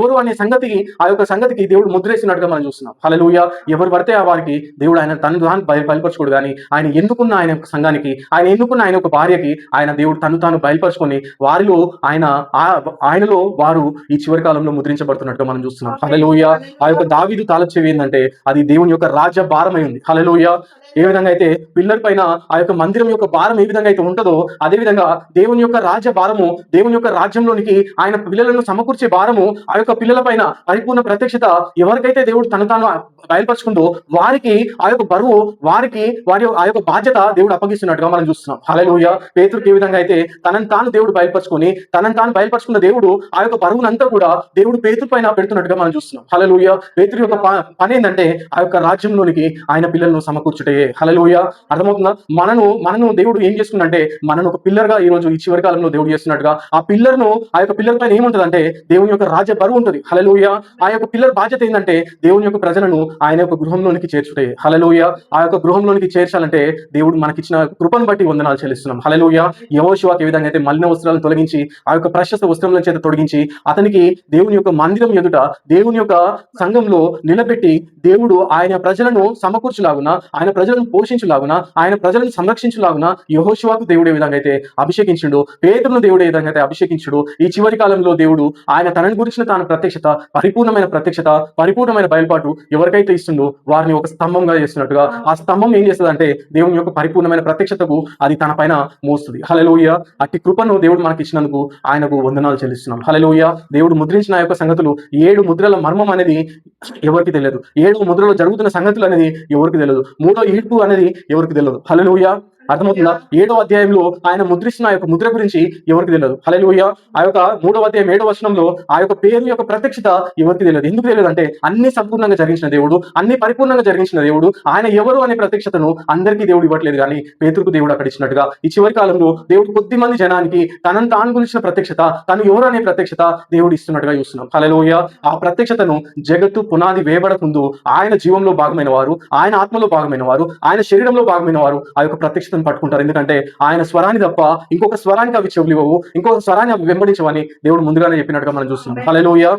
ఎవరు అనే సంగతికి దేవుడు ముద్రేసినట్టుగా మనం చూస్తున్నాం. హల్లెలూయా. ఎవరు పడితే ఆ వారికి దేవుడు ఆయన తను బయలుపరచుకోడు, కానీ ఆయన ఎన్నుకున్న ఆయన యొక్క సంఘానికి, ఆయన ఎన్నుకున్న ఆయన యొక్క భార్యకి ఆయన దేవుడు తాను బయలుపరుచుకొని వారిలో ఆయనలో వారు ఈ చివరి కాలంలో ముద్రించబడుతున్నట్టుగా మనం చూస్తున్నాం. హల్లెలూయా. ఆ యొక్క దావీదు తాళచెవి ఏంటంటే అది దేవుని యొక్క రాజ్య భారమై ఉంది. హల్లెలూయా. ఏ విధంగా అయితే పిల్లర్ పైన ఆ యొక్క మందిరం యొక్క భారం ఏ విధంగా అయితే ఉంటుందో, అదే విధంగా దేవుని యొక్క రాజ్య భారము, దేవుని యొక్క రాజ్యంలోనికి ఆయన పిల్లలను సమకూర్చే భారము, ఆ యొక్క పిల్లల పైన పరిపూర్ణ ప్రత్యక్షత ఎవరికైతే దేవుడు తాను బయలుపరుచుకుందో వారికి ఆ యొక్క బరువు, వారి ఆ యొక్క బాధ్యత దేవుడు అప్పగిస్తున్నట్టుగా మనం చూస్తున్నాం. హల్లెలూయా. పేతురుకి ఏ విధంగా అయితే తనను తాను దేవుడు బయలుపరుచుకున్న దేవుడు ఆ యొక్క బరువునంతా కూడా దేవుడు పేతురు పైన పెడుతున్నట్టుగా మనం చూస్తున్నాం. హల్లెలూయా. పేతురు యొక్క పని ఏంటంటే ఆ యొక్క రాజ్యంలోనికి ఆయన పిల్లలను సమకూర్చుటే. హల్లెలూయా. అర్థమవుతుందా? మనను దేవుడు ఏం చేస్తుందంటే మనను ఒక పిల్లర్ గా ఈ రోజు ఈ చివరి కాలంలో దేవుడు చేస్తున్నట్టుగా, ఆ యొక్క పిల్లర్ పైన ఏముంటదంటే దేవుని యొక్క రాజ్య బరువు ఉంటుంది. హల్లెలూయా. ఆ యొక్క పిల్లర్ బాధ్యత ఏంటంటే దేవుని యొక్క ప్రజలను ఆయన యొక్క గృహంలోనికి చేర్చుటే. హల్లెలూయా. ఆ యొక్క గృహంలోనికి చేర్చాలంటే దేవుడు మనకిచ్చిన కృపను బట్టి వందనాలు చెల్లిస్తున్నాం. హల్లెలూయా. యెహోషువకు ఏ విధంగా అయితే మలిన వస్త్రాలను తొలగించి ఆ యొక్క ప్రశస్త వస్త్రముల చేత తొలగించి అతనికి దేవుని యొక్క మందిరం ఎదుట, దేవుని యొక్క సంఘంలో నిలబెట్టి దేవుడు ఆయన ప్రజలను సమకూర్చులాగున, ఆయన ప్రజలను పోషించులాగున, ఆయన ప్రజలను సంరక్షించులాగున యెహోషువకు దేవుడు ఏ విధంగా అయితే అభిషేకించుడు, పేతురును దేవుడు ఏ విధంగా అయితే అభిషేకించుడు, ఈ చివరి కాలంలో దేవుడు ఆయన తనని గురించిన తాను ప్రత్యక్షత, పరిపూర్ణమైన బయలుపాటు ఎవరికైతే ఇస్తుందో వారిని ఒక స్తంభంగా చేస్తున్నట్టుగా, ఆ స్తంభం ఏం చేస్తుందంటే దేవుని యొక్క పరిపూర్ణమైన ప్రత్యక్షతకు అది తన పైన మోస్తుంది. హల్లెలూయా. అట్టి కృపను దేవుడు మనకి ఇచ్చినందుకు ఆయనకు వందనాలు చెల్లిస్తున్నాం. హల్లెలూయా. దేవుడు ముద్రించిన ఆ యొక్క సంగతులు, 7 ముద్రల మర్మం అనేది ఎవరికి తెలియదు, 7 ముద్రలో జరుగుతున్న సంగతులు అనేది ఎవరికి తెలియదు, 3వ ఈడ్పు అనేది ఎవరికి తెలియదు. హల్లెలూయా. అర్థమవుతుందా? 7వ అధ్యాయంలో ఆయన ముద్రిస్తున్న ఆ యొక్క ముద్ర గురించి ఎవరికి తెలియదు. హల్లెలూయా. ఆ యొక్క 3వ అధ్యాయం 7వ వచనంలో ఆ యొక్క పేరు యొక్క ప్రత్యక్షత ఎవరికి తెలియదు. ఎందుకు తెలియదు అంటే అన్ని సంపూర్ణంగా జరిగించిన దేవుడు, అన్ని పరిపూర్ణంగా జరిగించిన దేవుడు ఆయన ఎవరు అనే ప్రత్యక్షతను అందరికీ దేవుడు ఇవ్వట్లేదు, కానీ పేతురుకు దేవుడు అక్కడ ఇచ్చినట్టుగా ఈ చివరి కాలంలో దేవుడు కొద్ది మంది జనానికి తనను తాను గురించిన ప్రత్యక్షత, తను ఎవరు అనే ప్రత్యక్షత దేవుడు ఇస్తున్నట్టుగా చూస్తున్నాం. హల్లెలూయా. ఆ ప్రత్యక్షతను జగత్తు పునాది వేయబడక ముందు ఆయన జీవంలో భాగమైన వారు, ఆయన ఆత్మలో భాగమైన వారు, ఆయన శరీరంలో భాగమైన వారు ఆ యొక్క ప్రత్యక్షతను పట్టుకుంటారు. ఎందుకంటే ఆయన స్వరాన్ని తప్ప ఇంకొక స్వరానికి అవి చెవులివ్వవు, ఇంకొక స్వరాన్ని అవి వెంబడించవని దేవుడు ముందుగానే చెప్పినట్టుగా మనం చూస్తున్నాం. హల్లెలూయా.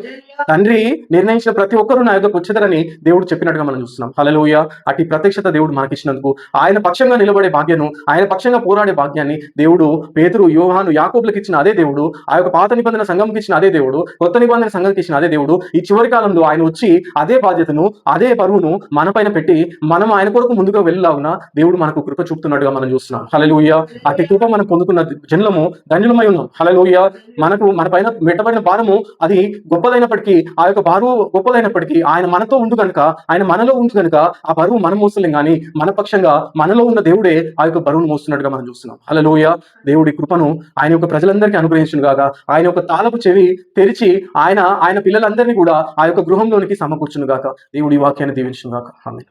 తండ్రి నిర్ణయించిన ప్రతి ఒక్కరూ నా యొద్దకు వచ్చేదరని దేవుడు చెప్పినట్టుగా మనం చూస్తున్నాం. హల్లెలూయా. అట్టి ప్రత్యక్షత దేవుడు మనకి ఇచ్చినందుకు, ఆయన పక్షంగా నిలబడే భాగ్యాన్ని, ఆయన పక్షంగా పోరాడే భాగ్యాన్ని దేవుడు పేతురు, యోహాను, యాకోబులకు ఇచ్చిన అదే దేవుడు, ఆ యొక్క పాత నిబంధన సంఘంకి ఇచ్చిన అదే దేవుడు, కొత్త నిబంధన సంఘంకి ఇచ్చిన అదే దేవుడు ఈ చివరి కాలంలో ఆయన వచ్చి అదే బాధ్యతను, అదే బరువును మన పైన పెట్టి మనం ఆయన కొరకు ముందుగా వెళ్ళలాగున దేవుడు మనకు కృప చూపుతున్నట్టుగా మనం చూస్తున్నాం. హల్లెలూయా. అట్టి కృప మనం పొందుకున్న జనులము ధన్యులమై ఉన్నాం. హల్లెలూయా. మన పైన పెట్టబడిన భారము అది గొప్పదైనప్పటికీ, ఆ యొక్క బరువు గొప్పదైనప్పటికీ ఆయన మనతో ఉండు కనుక, ఆయన మనలో ఉండు కనుక ఆ బరువు మనం మోస్తలేం, కానీ మన పక్షంగా మనలో ఉన్న దేవుడే ఆ యొక్క బరువును మోస్తున్నట్టుగా మనం చూస్తున్నాం. హల్లెలూయా. దేవుడి కృపను ఆయన యొక్క ప్రజలందరికీ అనుగ్రహించును గాక. ఆయన యొక్క తాళపు చెవి తెరిచి ఆయన పిల్లలందరినీ కూడా ఆ యొక్క గృహంలోనికి సమకూర్చును గాక. దేవుడి వాక్యాన్ని దీవించును గాక. ఆమేన్.